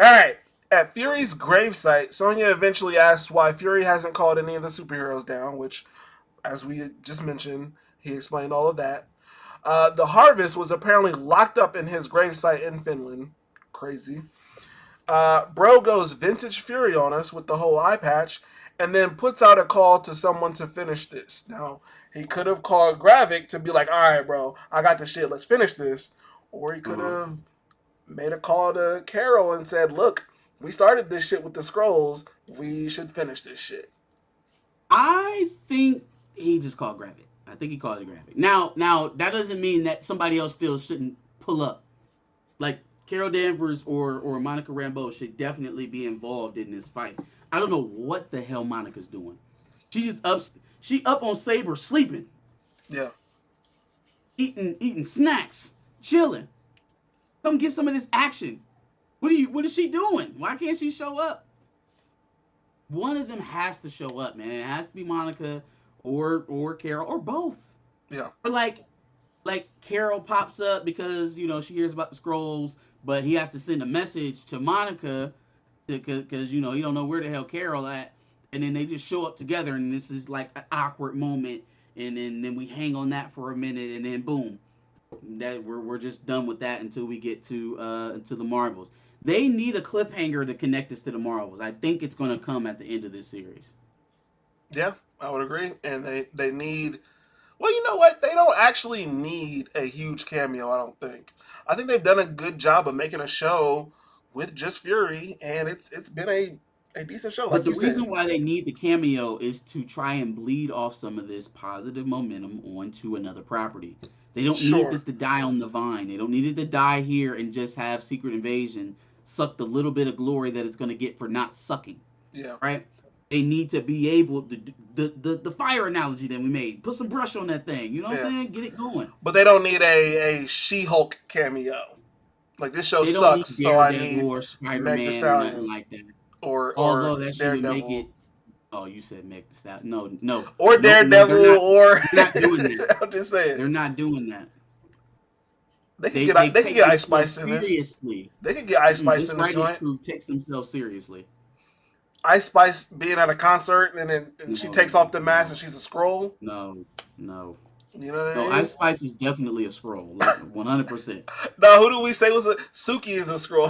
[SPEAKER 2] All right. At Fury's gravesite, Sonya eventually asks why Fury hasn't called any of the superheroes down, which, as we just mentioned, he explained all of that. The Harvest was apparently locked up in his gravesite in Finland. Crazy. Bro goes vintage Fury on us with the whole eye patch, and then puts out a call to someone to finish this. Now, he could have called Gravik to be like, all right, bro, I got the shit, let's finish this. Or he could
[SPEAKER 1] Uh-huh.
[SPEAKER 2] have made a call to Carol and said, look, we started this shit with the scrolls. We should finish this shit.
[SPEAKER 1] I think he just called Gravik. I think he called it Gravik. Now that doesn't mean that somebody else still shouldn't pull up. Like Carol Danvers or Monica Rambeau should definitely be involved in this fight. I don't know what the hell Monica's doing. She just up. She up on Saber sleeping,
[SPEAKER 2] Yeah.
[SPEAKER 1] eating snacks, chilling. Come get some of this action. What is she doing? Why can't she show up? One of them has to show up, man. It has to be Monica or Carol or both.
[SPEAKER 2] Yeah.
[SPEAKER 1] Or like Carol pops up because she hears about the scrolls, but he has to send a message to Monica because he don't know where the hell Carol at, and then they just show up together, and this is like an awkward moment, and then we hang on that for a minute, and then boom, that we're just done with that until we get to the Marvels. They need a cliffhanger to connect us to the Marvels. I think it's going to come at the end of this series.
[SPEAKER 2] Yeah, I would agree. And they need. Well, you know what? They don't actually need a huge cameo, I don't think. I think they've done a good job of making a show with just Fury, and it's been a decent show,
[SPEAKER 1] But
[SPEAKER 2] like
[SPEAKER 1] the
[SPEAKER 2] you said.
[SPEAKER 1] reason why they need the cameo is to try and bleed off some of this positive momentum onto another property. They don't need
[SPEAKER 2] Sure.
[SPEAKER 1] this to die on the vine. They don't need it to die here and just have Secret Invasion suck the little bit of glory that it's going to get for not sucking,
[SPEAKER 2] Yeah.
[SPEAKER 1] right? They need to be able to the fire analogy that we made. Put some brush on that thing. You know what I'm
[SPEAKER 2] Yeah.
[SPEAKER 1] saying? Get it going.
[SPEAKER 2] But they don't need a She-Hulk cameo. Like this show
[SPEAKER 1] They don't
[SPEAKER 2] sucks,
[SPEAKER 1] need
[SPEAKER 2] so I
[SPEAKER 1] Daredevil
[SPEAKER 2] need
[SPEAKER 1] or Spider
[SPEAKER 2] Meg the
[SPEAKER 1] Man or nothing
[SPEAKER 2] Stallion
[SPEAKER 1] like that.
[SPEAKER 2] or
[SPEAKER 1] Although that shit would make
[SPEAKER 2] Daredevil
[SPEAKER 1] it. Oh, you said Meg the Stallion. No, no,
[SPEAKER 2] or
[SPEAKER 1] no, no.
[SPEAKER 2] Daredevil
[SPEAKER 1] They're not.
[SPEAKER 2] or
[SPEAKER 1] They're not doing that.
[SPEAKER 2] I'm just saying
[SPEAKER 1] They're not doing that.
[SPEAKER 2] they could
[SPEAKER 1] They
[SPEAKER 2] get
[SPEAKER 1] they
[SPEAKER 2] they could
[SPEAKER 1] take
[SPEAKER 2] get Ice
[SPEAKER 1] themselves
[SPEAKER 2] Spice in this.
[SPEAKER 1] seriously.
[SPEAKER 2] They could get Ice Spice
[SPEAKER 1] This
[SPEAKER 2] in this
[SPEAKER 1] writers
[SPEAKER 2] joint.
[SPEAKER 1] crew takes themselves seriously.
[SPEAKER 2] Ice Spice being at a concert and she takes
[SPEAKER 1] No,
[SPEAKER 2] off the mask and
[SPEAKER 1] no,
[SPEAKER 2] she's a scroll.
[SPEAKER 1] no, no,
[SPEAKER 2] You know what I
[SPEAKER 1] no.
[SPEAKER 2] mean?
[SPEAKER 1] Ice Spice is definitely a scroll, like 100%.
[SPEAKER 2] Now who do we say was a Suki is a scroll?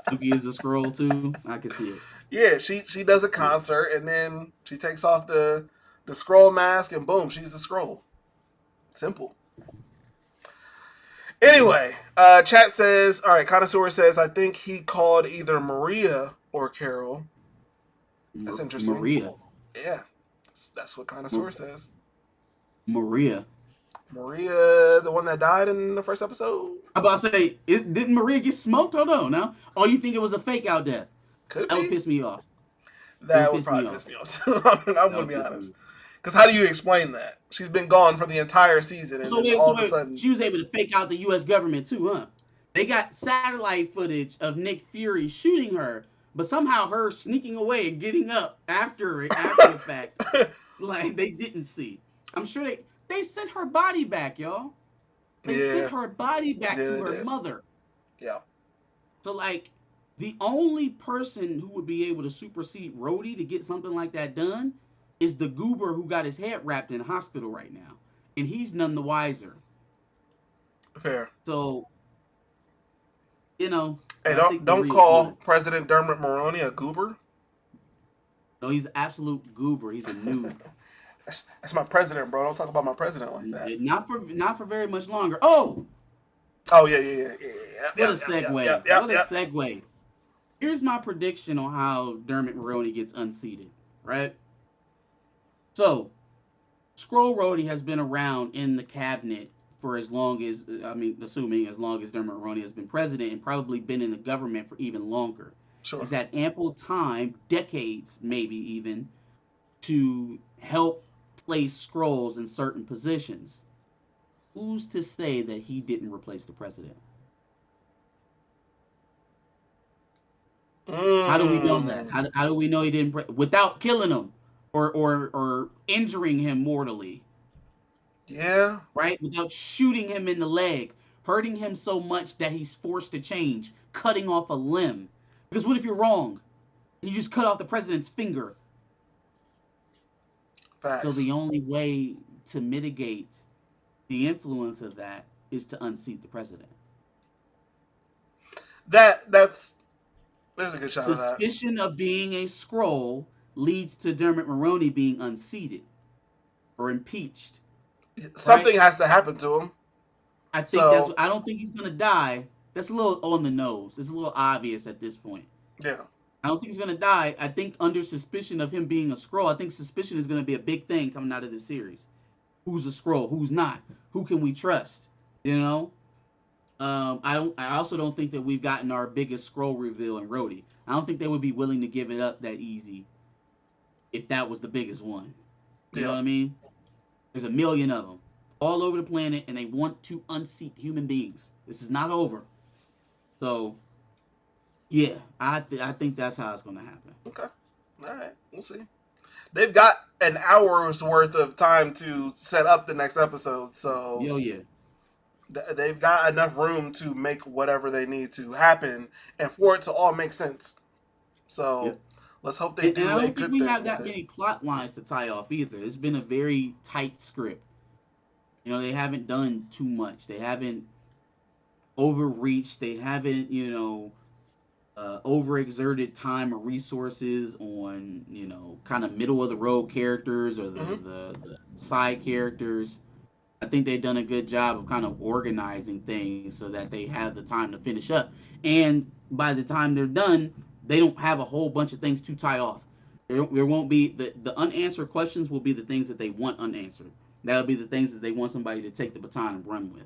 [SPEAKER 1] Suki is a scroll too. I can see it.
[SPEAKER 2] Yeah, she does a
[SPEAKER 1] Yeah.
[SPEAKER 2] concert and then she takes off the scroll mask and boom, she's a scroll. Simple. Anyway, chat says, all right, Connoisseur says, I think he called either Maria or Carol. That's interesting.
[SPEAKER 1] Maria,
[SPEAKER 2] Yeah, that's what Connoisseur says.
[SPEAKER 1] Maria.
[SPEAKER 2] Maria, the one that died in the first episode?
[SPEAKER 1] I'm about to say, didn't Maria get smoked? Hold on now. Oh, you think it was a fake out death?
[SPEAKER 2] Could
[SPEAKER 1] That would
[SPEAKER 2] be.
[SPEAKER 1] piss me off. It
[SPEAKER 2] That
[SPEAKER 1] would
[SPEAKER 2] would
[SPEAKER 1] piss me
[SPEAKER 2] probably
[SPEAKER 1] off.
[SPEAKER 2] piss me off too. I'm
[SPEAKER 1] That
[SPEAKER 2] going to
[SPEAKER 1] would
[SPEAKER 2] be
[SPEAKER 1] piss me
[SPEAKER 2] honest.
[SPEAKER 1] off.
[SPEAKER 2] Because how do you explain that? She's been gone for the entire season and
[SPEAKER 1] So
[SPEAKER 2] then
[SPEAKER 1] wait,
[SPEAKER 2] all
[SPEAKER 1] so
[SPEAKER 2] of a
[SPEAKER 1] wait,
[SPEAKER 2] sudden.
[SPEAKER 1] she was able to fake out the U.S. government too, huh? They got satellite footage of Nick Fury shooting her, but somehow her sneaking away and getting up after the fact, like they didn't see. I'm sure they sent her body back, y'all. They
[SPEAKER 2] Yeah.
[SPEAKER 1] sent her body back
[SPEAKER 2] Yeah,
[SPEAKER 1] to
[SPEAKER 2] they
[SPEAKER 1] her
[SPEAKER 2] did.
[SPEAKER 1] mother.
[SPEAKER 2] Yeah.
[SPEAKER 1] So like the only person who would be able to supersede Rhodey to get something like that done is the goober who got his head wrapped in a hospital right now, and he's none the wiser.
[SPEAKER 2] Fair.
[SPEAKER 1] So, you know,
[SPEAKER 2] Hey,
[SPEAKER 1] I think
[SPEAKER 2] don't
[SPEAKER 1] Marie is
[SPEAKER 2] call
[SPEAKER 1] good.
[SPEAKER 2] President Dermot Mulroney a goober.
[SPEAKER 1] No, he's an absolute goober. He's a noob.
[SPEAKER 2] That's my president, bro. Don't talk about my president like that.
[SPEAKER 1] Not for very much longer. Oh,
[SPEAKER 2] Oh yeah, yeah, yeah, yeah, yeah,
[SPEAKER 1] what
[SPEAKER 2] yeah,
[SPEAKER 1] a
[SPEAKER 2] yeah, yeah,
[SPEAKER 1] segue!
[SPEAKER 2] yeah,
[SPEAKER 1] What a
[SPEAKER 2] yeah.
[SPEAKER 1] segue! Here's my prediction on how Dermot Mulroney gets unseated. Right. So, Scroll Rhodey has been around in the cabinet for as long as, I mean, assuming as long as Dermot Mulroney has been president, and probably been in the government for even longer.
[SPEAKER 2] Sure.
[SPEAKER 1] He's had ample time, decades maybe even, to help place scrolls in certain positions. Who's to say that he didn't replace the president? How do we know that?
[SPEAKER 2] Mm.
[SPEAKER 1] How do we know he didn't without killing him or injuring him mortally,
[SPEAKER 2] Yeah.
[SPEAKER 1] right? Without shooting him in the leg, hurting him so much that he's forced to change, cutting off a limb. Because what if you're wrong? You just cut off the president's finger. So
[SPEAKER 2] Facts.
[SPEAKER 1] the only way to mitigate the influence of that is to unseat the president.
[SPEAKER 2] That's there's a good shot of that.
[SPEAKER 1] Suspicion of being a scroll leads to Dermot Mulroney being unseated or impeached, right?
[SPEAKER 2] Something has to happen to him.
[SPEAKER 1] I think that's.
[SPEAKER 2] So
[SPEAKER 1] I don't think he's gonna die. That's a little on the nose. It's a little obvious at this point.
[SPEAKER 2] yeah,
[SPEAKER 1] I don't think he's gonna die. I think under suspicion of him being a scroll, I think suspicion is gonna be a big thing coming out of this series. Who's a scroll? Who's not? Who can we trust? You know. I don't. I also don't think that we've gotten our biggest scroll reveal in Rhodey. I don't think they would be willing to give it up that easy if that was the biggest one. You know
[SPEAKER 2] yeah.
[SPEAKER 1] what I mean? There's a million of them all over the planet, and they want to unseat human beings. This is not over. So, yeah, I think that's how it's going to happen.
[SPEAKER 2] Okay. All right. We'll see. They've got an hour's worth of time to set up the next episode, so
[SPEAKER 1] Yo, yeah.
[SPEAKER 2] they've got enough room to make whatever they need to happen and for it to all make sense. So
[SPEAKER 1] Yep.
[SPEAKER 2] let's hope they
[SPEAKER 1] And I
[SPEAKER 2] do a
[SPEAKER 1] don't think
[SPEAKER 2] good
[SPEAKER 1] we have
[SPEAKER 2] thing with
[SPEAKER 1] that
[SPEAKER 2] it.
[SPEAKER 1] many plot lines to tie off either. It's been a very tight script. You know, they haven't done too much. They haven't overreached. They haven't, overexerted time or resources on, kind of middle of the road characters or
[SPEAKER 2] Hmm.
[SPEAKER 1] the side characters. I think they've done a good job of kind of organizing things so that they have the time to finish up. And by the time they're done, they don't have a whole bunch of things to tie off. There won't be the unanswered questions will be the things that they want unanswered. That'll be the things that they want somebody to take the baton and run with.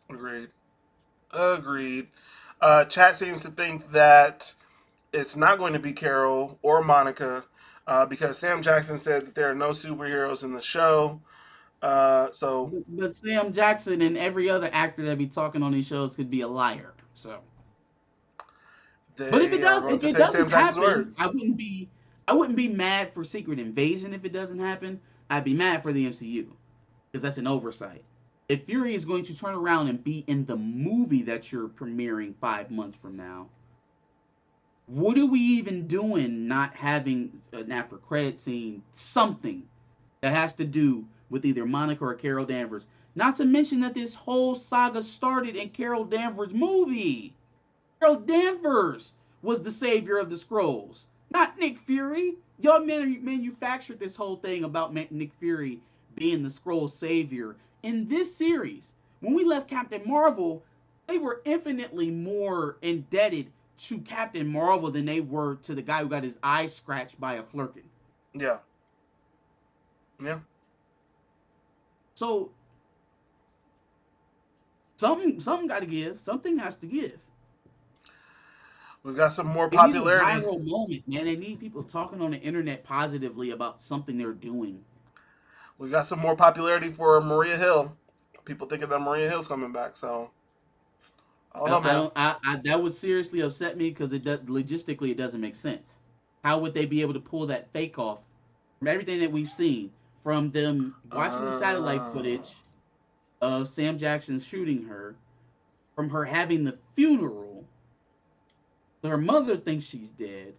[SPEAKER 2] Agreed. Agreed. Chat seems to think that it's not going to be Carol or Monica because Sam Jackson said that there are no superheroes in the show. So
[SPEAKER 1] But Sam Jackson and every other actor that be talking on these shows could be a liar. So, but
[SPEAKER 2] they are going
[SPEAKER 1] if
[SPEAKER 2] to
[SPEAKER 1] it
[SPEAKER 2] take
[SPEAKER 1] doesn't
[SPEAKER 2] Sam Jackson's
[SPEAKER 1] happen,
[SPEAKER 2] word.
[SPEAKER 1] I wouldn't be mad for Secret Invasion if it doesn't happen. I'd be mad for the MCU because that's an oversight. If Fury is going to turn around and be in the movie that you're premiering 5 months from now, what are we even doing not having an after credit scene, something that has to do with either Monica or Carol Danvers? Not to mention that this whole saga started in Carol Danvers' movie. Carol Danvers was the savior of the scrolls, not Nick Fury. Y'all manufactured this whole thing about Nick Fury being the scroll savior in this series. When we left Captain Marvel, they were infinitely more indebted to Captain Marvel than they were to the guy who got his eyes scratched by a Flurkin.
[SPEAKER 2] Yeah. Yeah.
[SPEAKER 1] So something got to give. Something has to give.
[SPEAKER 2] We've got some more
[SPEAKER 1] They need a
[SPEAKER 2] popularity.
[SPEAKER 1] viral moment, man. They need people talking on the internet positively about something they're doing.
[SPEAKER 2] We got some more popularity for Maria Hill. People thinking that Maria Hill's coming back. So I don't know,
[SPEAKER 1] I
[SPEAKER 2] man.
[SPEAKER 1] don't. That would seriously upset me because logistically it doesn't make sense. How would they be able to pull that fake off from everything that we've seen, from them watching the satellite
[SPEAKER 2] Uh,
[SPEAKER 1] footage of Sam Jackson shooting her, from her having the funeral, her mother thinks she's dead.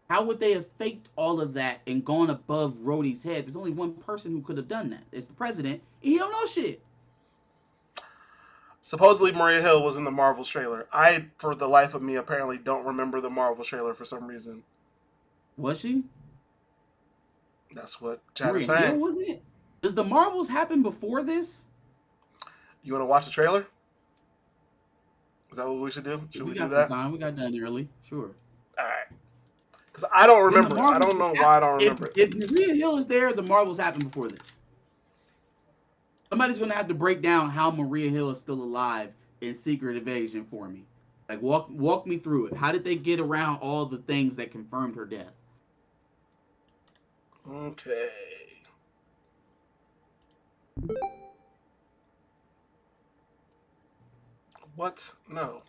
[SPEAKER 1] How would they have faked all of that and gone above Rhodey's head? There's only one person who could have done that. It's the president. He don't know shit.
[SPEAKER 2] Supposedly Maria Hill was in the Marvels trailer. I, for the life of me, apparently don't remember the Marvels trailer for some reason.
[SPEAKER 1] Was she?
[SPEAKER 2] That's what Chad is
[SPEAKER 1] Maria Hill,
[SPEAKER 2] saying.
[SPEAKER 1] wasn't it? Does the Marvels happen before this?
[SPEAKER 2] You want to watch the trailer? Is that what we should do? Should we do
[SPEAKER 1] got some
[SPEAKER 2] that?
[SPEAKER 1] time. We got done early. Sure.
[SPEAKER 2] All right. Because I don't
[SPEAKER 1] Then the
[SPEAKER 2] remember it. I don't
[SPEAKER 1] Marvels
[SPEAKER 2] know why I don't remember
[SPEAKER 1] if
[SPEAKER 2] it.
[SPEAKER 1] Maria Hill is there, the Marvels happened before this. Somebody's gonna have to break down how Maria Hill is still alive in Secret Invasion for me. Like walk me through it. How did they get around all the things that confirmed her death?
[SPEAKER 2] Okay. What? No.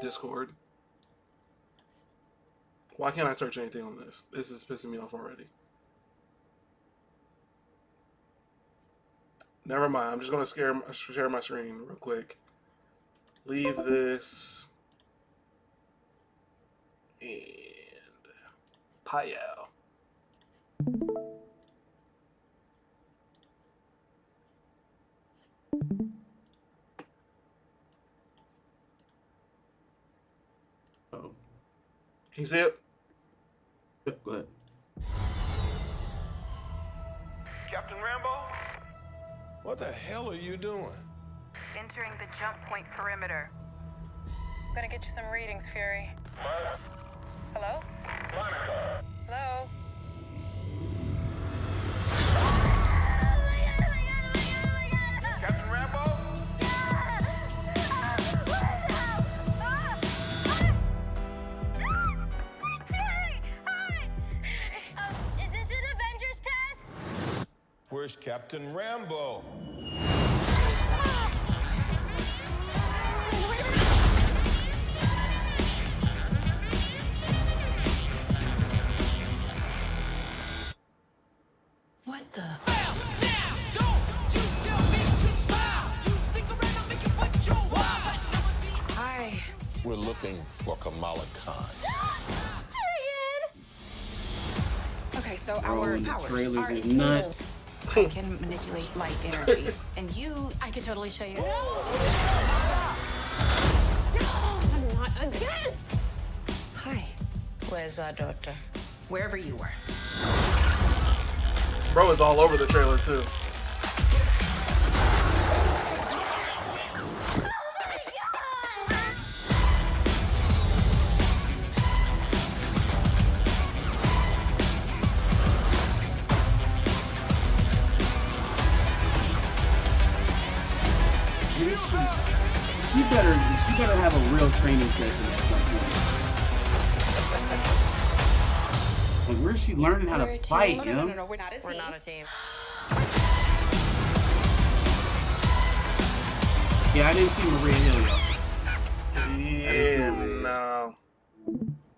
[SPEAKER 2] Discord. Why can't I search anything on this? This is pissing me off already. Never mind. I'm just going to share my screen real quick. Leave this. And Payal.
[SPEAKER 1] Oh.
[SPEAKER 2] Can you see it?
[SPEAKER 1] Yep, go ahead.
[SPEAKER 3] Captain Rambo?
[SPEAKER 4] What the hell are you doing?
[SPEAKER 5] Entering the jump point perimeter. I'm gonna get you some readings, Fury. Hello?
[SPEAKER 3] Monica.
[SPEAKER 5] Hello?
[SPEAKER 3] Captain Rambo?
[SPEAKER 6] Is this an Avengers test?
[SPEAKER 4] Where's Captain Rambo?
[SPEAKER 6] What the? Hi.
[SPEAKER 4] We're looking for Kamala Khan.
[SPEAKER 5] Okay, so
[SPEAKER 1] Bro,
[SPEAKER 5] our
[SPEAKER 1] and the
[SPEAKER 5] powers
[SPEAKER 1] trailers
[SPEAKER 5] are
[SPEAKER 1] is nuts.
[SPEAKER 5] I can manipulate light energy. And you,
[SPEAKER 6] I could totally show you.
[SPEAKER 7] Not again!
[SPEAKER 5] hi.
[SPEAKER 6] Where's our daughter?
[SPEAKER 5] Wherever you were.
[SPEAKER 2] Bro is all over the trailer, too.
[SPEAKER 1] She better have a real training session at some point. Like, where's she learning how to fight,
[SPEAKER 5] No,
[SPEAKER 1] you
[SPEAKER 5] no,
[SPEAKER 1] know?
[SPEAKER 5] no, no, we're not a team.
[SPEAKER 6] We're not a team.
[SPEAKER 1] Yeah, I didn't see Maria Hill, y'all.
[SPEAKER 2] Yeah, no.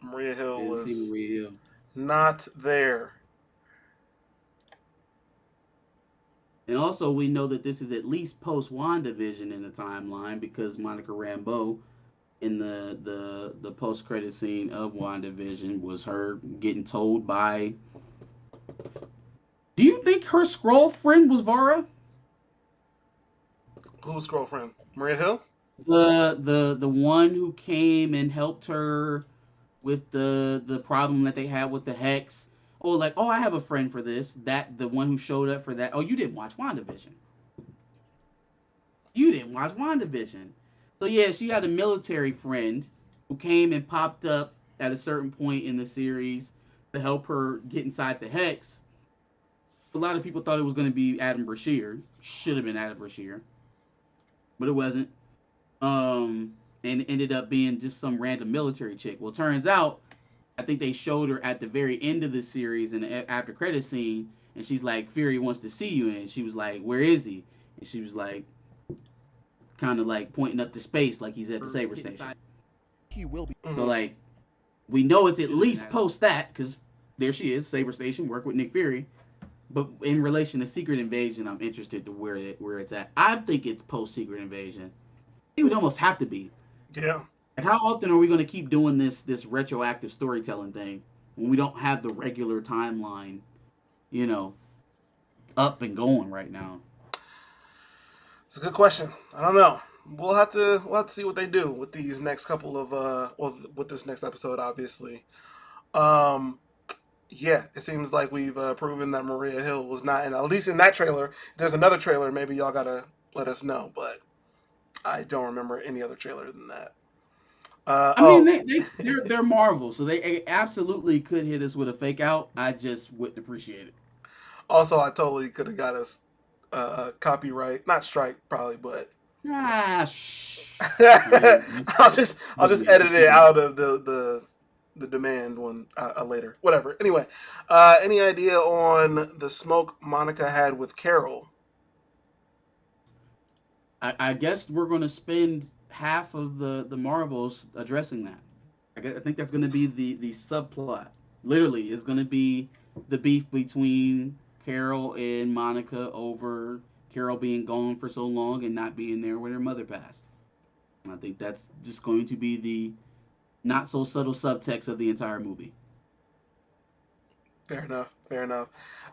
[SPEAKER 2] Maria Hill
[SPEAKER 1] I didn't see
[SPEAKER 2] was
[SPEAKER 1] Maria Hill.
[SPEAKER 2] not there.
[SPEAKER 1] And also, we know that this is at least post WandaVision in the timeline because Monica Rambeau in the post credit scene of WandaVision was her getting told by. Do you think her Skrull friend was Vara?
[SPEAKER 2] Whose girlfriend? Maria Hill?
[SPEAKER 1] The one who came and helped her with the problem that they had with the Hex. Oh, like, oh, I have a friend for this. That the one who showed up for that. Oh, you didn't watch WandaVision. You didn't watch WandaVision. So yeah, she had a military friend who came and popped up at a certain point in the series to help her get inside the Hex. A lot of people thought it was going to be Adam Brashear. Should have been Adam Brashear, but it wasn't. And it ended up being just some random military chick. Well, turns out, I think they showed her at the very end of the series in the after credit scene, and she's like, "Fury wants to see you," and she was like, "Where is he?" And she was like, kind of like pointing up to space, like he's at the Saber Station.
[SPEAKER 8] He will be.
[SPEAKER 2] Mhm.
[SPEAKER 1] So like, we know it's at least post that because there she is, Saber Station, work with Nick Fury. But in relation to Secret Invasion, I'm interested to where it's at. I think it's post Secret Invasion. It would almost have to be.
[SPEAKER 2] Yeah.
[SPEAKER 1] Like, how often are we going to keep doing this retroactive storytelling thing when we don't have the regular timeline, you know, up and going right now?
[SPEAKER 2] It's a good question. I don't know. we'll have to see what they do with these next couple of with this next episode, obviously. Yeah, it seems like we've proven that Maria Hill was not in, at least in that trailer. If there's another trailer, maybe y'all gotta let us know, but I don't remember any other trailer than that.
[SPEAKER 1] I mean, they're Marvel, so they absolutely could hit us with a fake out. I just wouldn't appreciate it.
[SPEAKER 2] Also, I totally could have got us a copyright, not strike probably, but
[SPEAKER 1] Shh.
[SPEAKER 2] I'll just edit it out of the demand one later. Whatever. Anyway, any idea on the smoke Monica had with Carol?
[SPEAKER 1] I guess we're going to spend half of the Marvels addressing that. I think that's going to be the subplot. Literally, it's going to be the beef between Carol and Monica over Carol being gone for so long and not being there when her mother passed. I think that's just going to be the not so subtle subtext of the entire movie.
[SPEAKER 2] Fair enough.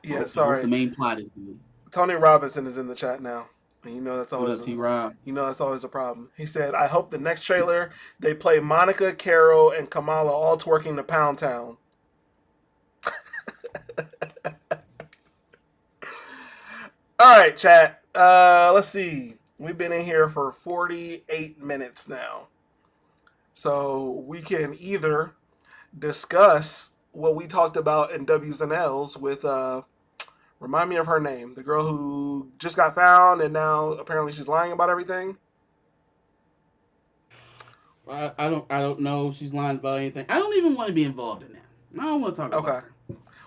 [SPEAKER 2] Yeah,
[SPEAKER 1] sorry. The main plot is good.
[SPEAKER 2] Tony Robinson is in the chat now. And you know that's always
[SPEAKER 1] that's
[SPEAKER 2] always a problem. He said, "I hope the next trailer they play Monica, Carol, and Kamala all twerking the Pound Town." All right, chat. Let's see. We've been in here for 48 minutes now, so we can either discuss what we talked about in W's and L's with remind me of her name. The girl who just got found and now apparently she's lying about everything.
[SPEAKER 1] I don't know if she's lying about anything. I don't even want to be involved in that. I don't want to talk about her.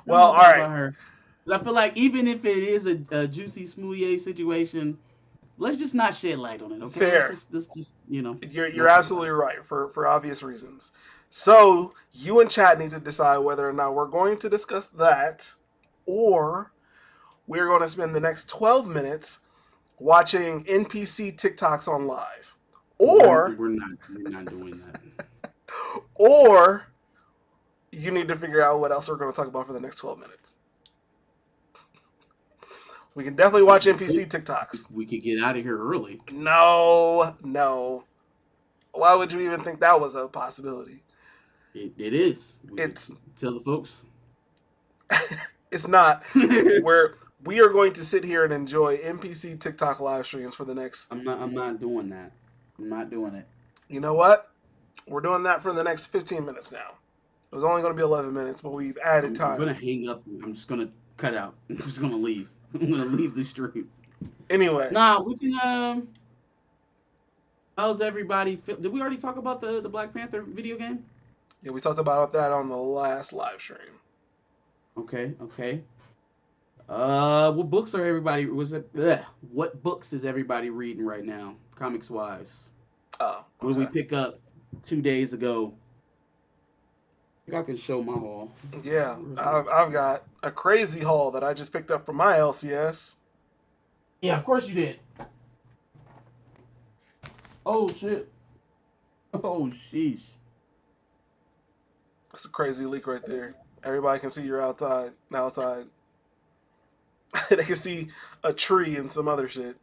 [SPEAKER 2] Well, all right.
[SPEAKER 1] I feel like even if it is a Juicy Smouye situation, let's just not shed light on it, okay?
[SPEAKER 2] Fair.
[SPEAKER 1] Let's just, you know.
[SPEAKER 2] You're absolutely right for obvious reasons. So you and chat need to decide whether or not we're going to discuss that, or we're going to spend the next 12 minutes watching NPC TikToks on live. Or
[SPEAKER 1] we're not doing that.
[SPEAKER 2] Or you need to figure out what else we're going to talk about for the next 12 minutes. We can definitely watch NPC TikToks.
[SPEAKER 1] We could get out of here early.
[SPEAKER 2] No. Why would you even think that was a possibility?
[SPEAKER 1] It is. Tell the folks.
[SPEAKER 2] It's not. We are going to sit here and enjoy NPC TikTok live streams for the next.
[SPEAKER 1] I'm not doing that. I'm not doing it.
[SPEAKER 2] You know what? We're doing that for the next 15 minutes now. It was only going to be 11 minutes, but we've added time.
[SPEAKER 1] I'm going to hang up. I'm just going to cut out. I'm just going to leave. I'm going to leave the stream.
[SPEAKER 2] Anyway.
[SPEAKER 1] Nah, we can. How's everybody feel? Did we already talk about the Black Panther video game?
[SPEAKER 2] Yeah, we talked about that on the last live stream.
[SPEAKER 1] Okay. What books are everybody? What books is everybody reading right now, comics wise?
[SPEAKER 2] Oh, okay.
[SPEAKER 1] What did we pick up 2 days ago? I think I can show my haul.
[SPEAKER 2] Yeah, I've got a crazy haul that I just picked up from my LCS.
[SPEAKER 1] Yeah, of course you did. Oh shit. Oh sheesh.
[SPEAKER 2] That's a crazy leak right there. Everybody can see you're outside. They can see a tree and some other shit.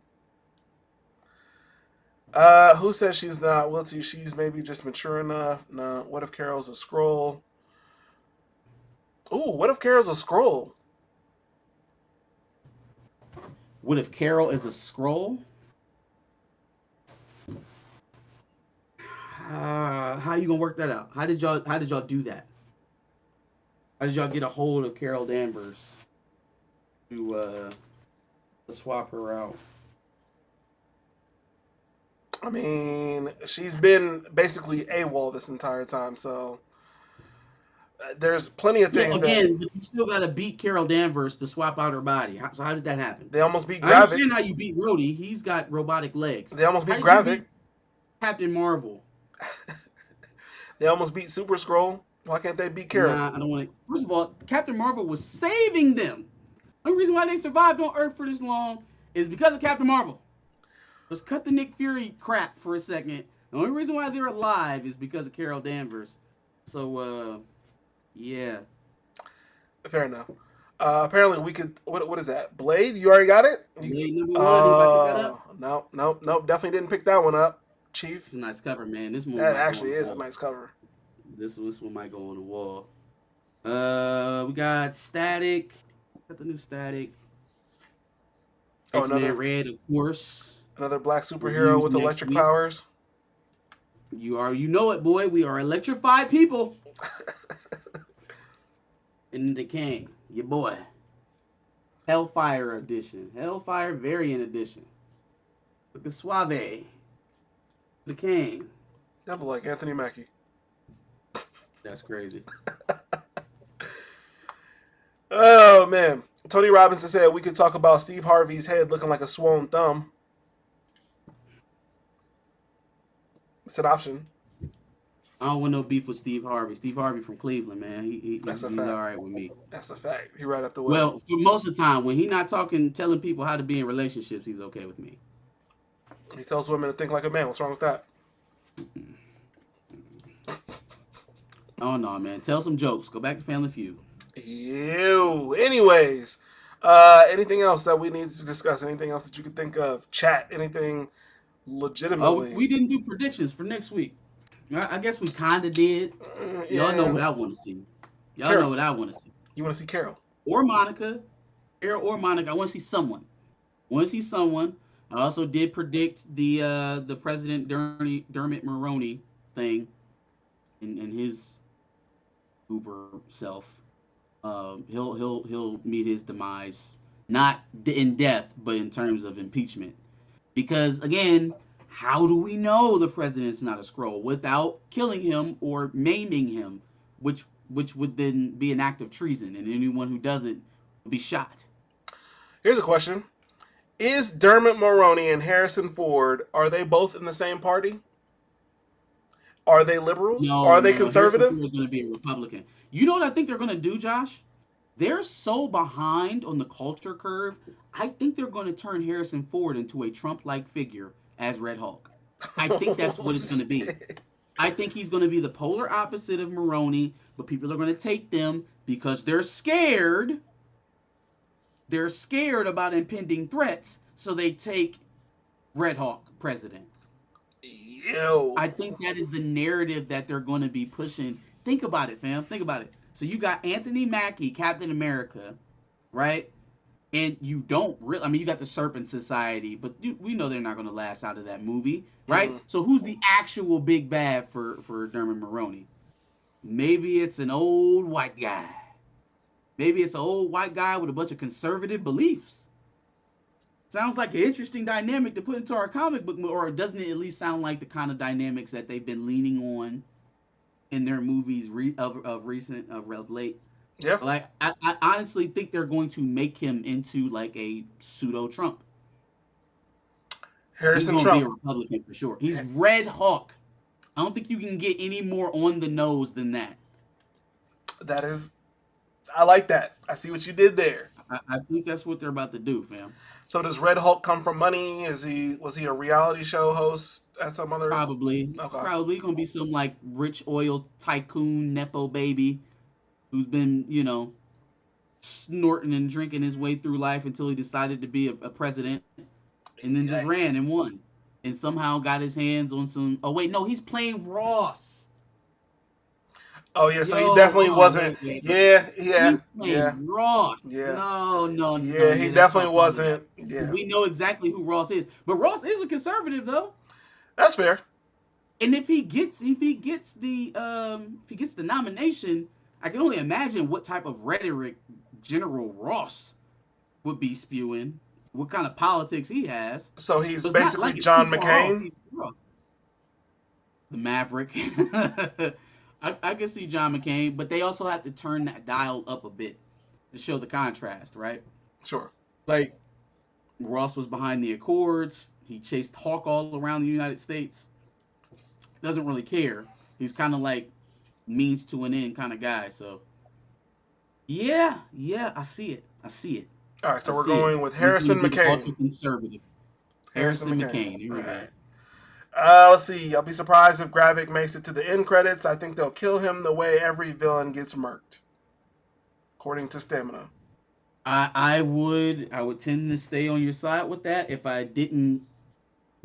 [SPEAKER 2] Who says she's not? We'll see. She's maybe just mature enough. No. What if Carol's a scroll? Ooh, what if Carol's a scroll?
[SPEAKER 1] What if Carol is a scroll? How you gonna work that out? How did y'all do that? How did y'all get a hold of Carol Danvers to swap her out?
[SPEAKER 2] I mean, she's been basically AWOL this entire time, so there's plenty of things.
[SPEAKER 1] But you still gotta beat Carol Danvers to swap out her body. So how did that happen?
[SPEAKER 2] They almost beat Gravik.
[SPEAKER 1] I understand how you beat Rhodey. He's got robotic legs.
[SPEAKER 2] They almost beat Gravik.
[SPEAKER 1] Captain Marvel.
[SPEAKER 2] They almost beat Super Scroll. Why can't they beat Carol?
[SPEAKER 1] Nah, I don't want to. First of all, Captain Marvel was saving them. The only reason why they survived on Earth for this long is because of Captain Marvel. Let's cut the Nick Fury crap for a second. The only reason why they're alive is because of Carol Danvers. So, yeah.
[SPEAKER 2] Fair enough. Apparently, we could. What is that? Blade? You already got it?
[SPEAKER 1] Blade number 1. You about to pick that up?
[SPEAKER 2] No. Definitely didn't pick that one up, Chief.
[SPEAKER 1] It's a nice cover, man. This one
[SPEAKER 2] That
[SPEAKER 1] might
[SPEAKER 2] actually
[SPEAKER 1] go on
[SPEAKER 2] is
[SPEAKER 1] the
[SPEAKER 2] a
[SPEAKER 1] wall.
[SPEAKER 2] nice cover.
[SPEAKER 1] This one might go on the wall. We got Static. Got the new Static.
[SPEAKER 2] Oh,
[SPEAKER 1] X-Men Red, of course.
[SPEAKER 2] Another black superhero with
[SPEAKER 1] next
[SPEAKER 2] electric
[SPEAKER 1] week.
[SPEAKER 2] powers.
[SPEAKER 1] You know it, boy. We are electrified people. And the King, your boy. Hellfire edition. Hellfire variant edition. With the Suave. The King.
[SPEAKER 2] That look like Anthony Mackie.
[SPEAKER 1] That's crazy.
[SPEAKER 2] Oh man, Tony Robinson said we could talk about Steve Harvey's head looking like a swollen thumb. It's an option.
[SPEAKER 1] I don't want no beef with Steve Harvey. Steve Harvey from Cleveland, man. He's all
[SPEAKER 2] fact.
[SPEAKER 1] right with me.
[SPEAKER 2] That's a fact. He right up the way.
[SPEAKER 1] Well, for most of the time, when he's not telling people how to be in relationships, he's okay with me.
[SPEAKER 2] He tells women to think like a man. What's wrong with that?
[SPEAKER 1] Oh no, man. Tell some jokes. Go back to Family Feud.
[SPEAKER 2] Ew. Anyways, anything else that we need to discuss? Anything else that you could think of? Chat? Anything
[SPEAKER 1] Oh,
[SPEAKER 2] legitimately?
[SPEAKER 1] we didn't do predictions for next week. I guess we kind of did. Y'all know what I want to see. Y'all
[SPEAKER 2] Carol.
[SPEAKER 1] know what I want to see.
[SPEAKER 2] You want to see Carol?
[SPEAKER 1] Or Monica. Carol or Monica. I want to see someone. I also did predict the President Dermot Mulroney thing in his uber self. He'll meet his demise, not in death, but in terms of impeachment. Because again, how do we know the president's not a Skrull without killing him or maiming him, which would then be an act of treason, and anyone who doesn't will be shot.
[SPEAKER 2] Here's a question: is Dermot Mulroney and Harrison Ford, are they both in the same party? Are they liberals?
[SPEAKER 1] No,
[SPEAKER 2] are they
[SPEAKER 1] no,
[SPEAKER 2] conservative?
[SPEAKER 1] Harrison Ford is going to be a Republican. You know what I think they're going to do, Josh? They're so behind on the culture curve. I think they're going to turn Harrison Ford into a Trump-like figure as Red Hulk. I think that's what it's going to be. I think he's going to be the polar opposite of Mulroney, but people are going to take them because they're scared. They're scared about impending threats, so they take Red Hulk president.
[SPEAKER 2] Ew.
[SPEAKER 1] I think that is the narrative that they're going to be pushing. Think about it, fam. Think about it. So you got Anthony Mackie, Captain America, right? And you don't really, I mean, you got the Serpent Society, but we know they're not going to last out of that movie, right?
[SPEAKER 2] Mhm.
[SPEAKER 1] So who's the actual big bad for Dermot Mulroney? Maybe it's an old white guy. Maybe it's an old white guy with a bunch of conservative beliefs. Sounds like an interesting dynamic to put into our comic book, or doesn't it at least sound like the kind of dynamics that they've been leaning on in their movies of late?
[SPEAKER 2] Yeah.
[SPEAKER 1] Like, I honestly think they're going to make him into like a pseudo Trump.
[SPEAKER 2] Harrison
[SPEAKER 1] He's going to be a
[SPEAKER 2] Trump.
[SPEAKER 1] Republican for sure. He's Red Hawk. I don't think you can get any more on the nose than that.
[SPEAKER 2] That is, I like that. I see what you did there.
[SPEAKER 1] I think that's what they're about to do, fam.
[SPEAKER 2] So does Red Hulk come from money? Was he a reality show host at some other?
[SPEAKER 1] Probably.
[SPEAKER 2] Okay.
[SPEAKER 1] Probably going to be some like rich oil tycoon Nepo baby who's been, snorting and drinking his way through life until he decided to be a president and then just
[SPEAKER 2] Yikes.
[SPEAKER 1] ran and won. And somehow got his hands on some... Oh, wait, no, he's playing Ross.
[SPEAKER 2] Oh yeah, so
[SPEAKER 1] Yo,
[SPEAKER 2] he definitely
[SPEAKER 1] hold on,
[SPEAKER 2] wasn't.
[SPEAKER 1] wait.
[SPEAKER 2] Yeah,
[SPEAKER 1] He's playing
[SPEAKER 2] yeah,
[SPEAKER 1] Ross.
[SPEAKER 2] Yeah.
[SPEAKER 1] No.
[SPEAKER 2] yeah. He
[SPEAKER 1] that's
[SPEAKER 2] definitely
[SPEAKER 1] not
[SPEAKER 2] wasn't.
[SPEAKER 1] something.
[SPEAKER 2] Yeah,
[SPEAKER 1] We know exactly who Ross is. But Ross is a conservative, though.
[SPEAKER 2] that's fair.
[SPEAKER 1] And if he gets the nomination, I can only imagine what type of rhetoric General Ross would be spewing, what kind of politics he has.
[SPEAKER 2] So he's
[SPEAKER 1] So it's not
[SPEAKER 2] basically
[SPEAKER 1] like it's
[SPEAKER 2] John
[SPEAKER 1] too far off.
[SPEAKER 2] McCain.
[SPEAKER 1] He's Ross. The Maverick. I can see John McCain, but they also have to turn that dial up a bit to show the contrast, right?
[SPEAKER 2] Sure.
[SPEAKER 1] Like, Ross was behind the Accords. He chased Hawk all around the United States. Doesn't really care. He's kind of like means to an end kind of guy. So, yeah, I see it.
[SPEAKER 2] All right, so
[SPEAKER 1] I
[SPEAKER 2] we're
[SPEAKER 1] see it.
[SPEAKER 2] going with
[SPEAKER 1] He's
[SPEAKER 2] Harrison
[SPEAKER 1] gonna be the
[SPEAKER 2] McCain.
[SPEAKER 1] ultra-conservative. Harrison McCain. Here we go.
[SPEAKER 2] Let's see. I'll be surprised if Gravik makes it to the end credits. I think they'll kill him the way every villain gets murked, according to Stamina.
[SPEAKER 1] I would tend to stay on your side with that if I didn't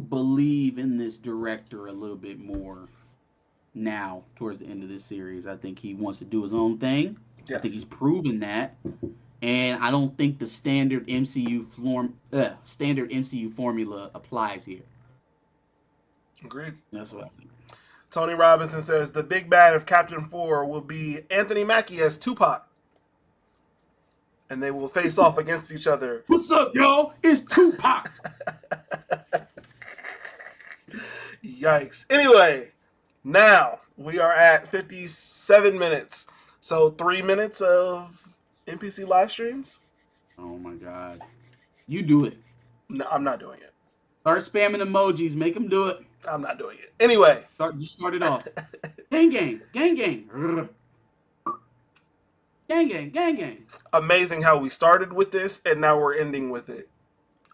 [SPEAKER 1] believe in this director a little bit more now towards the end of this series. I think he wants to do his own thing. I think he's proven that. And I don't think the standard MCU formula applies here.
[SPEAKER 2] Agreed.
[SPEAKER 1] That's what I think.
[SPEAKER 2] Tony Robinson says the big bad of Captain 4 will be Anthony Mackie as Tupac. And they will face off against each other.
[SPEAKER 1] What's up, y'all? It's Tupac.
[SPEAKER 2] Yikes. Anyway, now we are at 57 minutes. So 3 minutes of NPC live streams.
[SPEAKER 1] Oh my God. You do it.
[SPEAKER 2] No, I'm not doing it.
[SPEAKER 1] Start spamming emojis. Make them do it.
[SPEAKER 2] I'm not doing it. Anyway.
[SPEAKER 1] Just start it off. Gang, gang. Gang, gang. Gang, gang. Gang, gang.
[SPEAKER 2] Amazing how we started with this and now we're ending with it.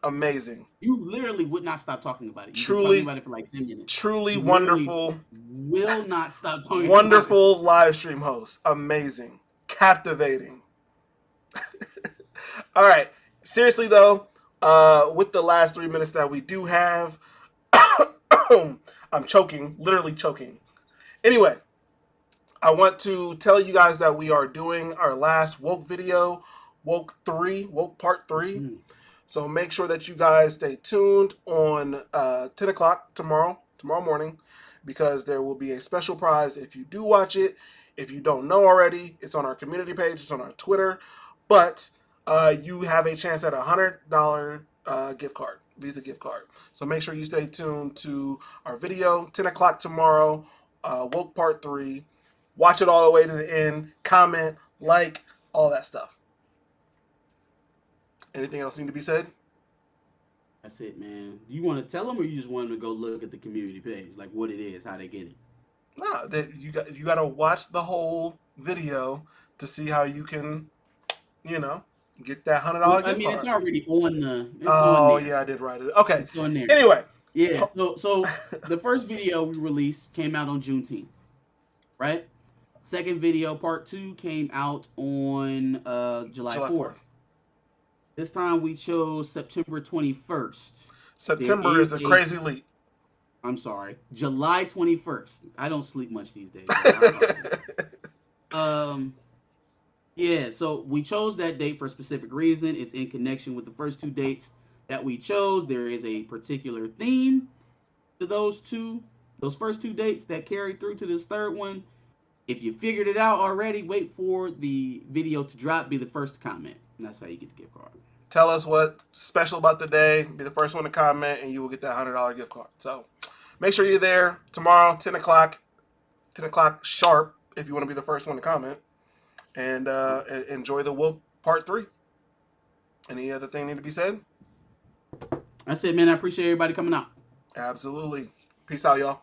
[SPEAKER 2] Amazing.
[SPEAKER 1] You literally would not stop talking about it. You've
[SPEAKER 2] Truly,
[SPEAKER 1] been talking about it for like 10 minutes.
[SPEAKER 2] Truly
[SPEAKER 1] You
[SPEAKER 2] wonderful.
[SPEAKER 1] Will not stop talking
[SPEAKER 2] Wonderful live stream host. Amazing. Captivating. All right. Seriously, though, with the last 3 minutes that we do have, I'm choking, literally choking. Anyway, I want to tell you guys that we are doing our last Woke video, Woke Part 3. So make sure that you guys stay tuned on 10 o'clock tomorrow morning, because there will be a special prize if you do watch it. If you don't know already, it's on our community page, it's on our Twitter, but you have a chance at a $100 gift card, Visa gift card. So make sure you stay tuned to our video, 10 o'clock tomorrow, Woke Part 3. Watch it all the way to the end, comment, like, all that stuff. Anything else need to be said?
[SPEAKER 1] That's it, man. You want to tell them, or you just want them to go look at the community page, like what it is, how they get it?
[SPEAKER 2] No, you got to watch the whole video to see how you can, get that $100 gift card.
[SPEAKER 1] I mean, it's already on the.
[SPEAKER 2] Oh yeah, I did write it. Okay.
[SPEAKER 1] It's on there.
[SPEAKER 2] Anyway.
[SPEAKER 1] Yeah. So the first video we released came out on Juneteenth, right? Second video, part 2, came out on July 4th. This time we chose September 21st.
[SPEAKER 2] September is a crazy leap.
[SPEAKER 1] I'm sorry. July 21st. I don't sleep much these days. Yeah, so we chose that date for a specific reason. It's in connection with the first 2 dates that we chose. There is a particular theme to those first 2 dates that carry through to this third one. If you figured it out already, wait for the video to drop, be the first to comment. And that's how you get the gift card.
[SPEAKER 2] Tell us what's special about the day. Be the first one to comment, and you will get that $100 gift card. So make sure you're there tomorrow, 10 o'clock sharp, if you want to be the first one to comment. And enjoy the Woke Part 3. Any other thing need to be said?
[SPEAKER 1] That's it, man. I appreciate everybody coming out.
[SPEAKER 2] Absolutely. Peace out, y'all.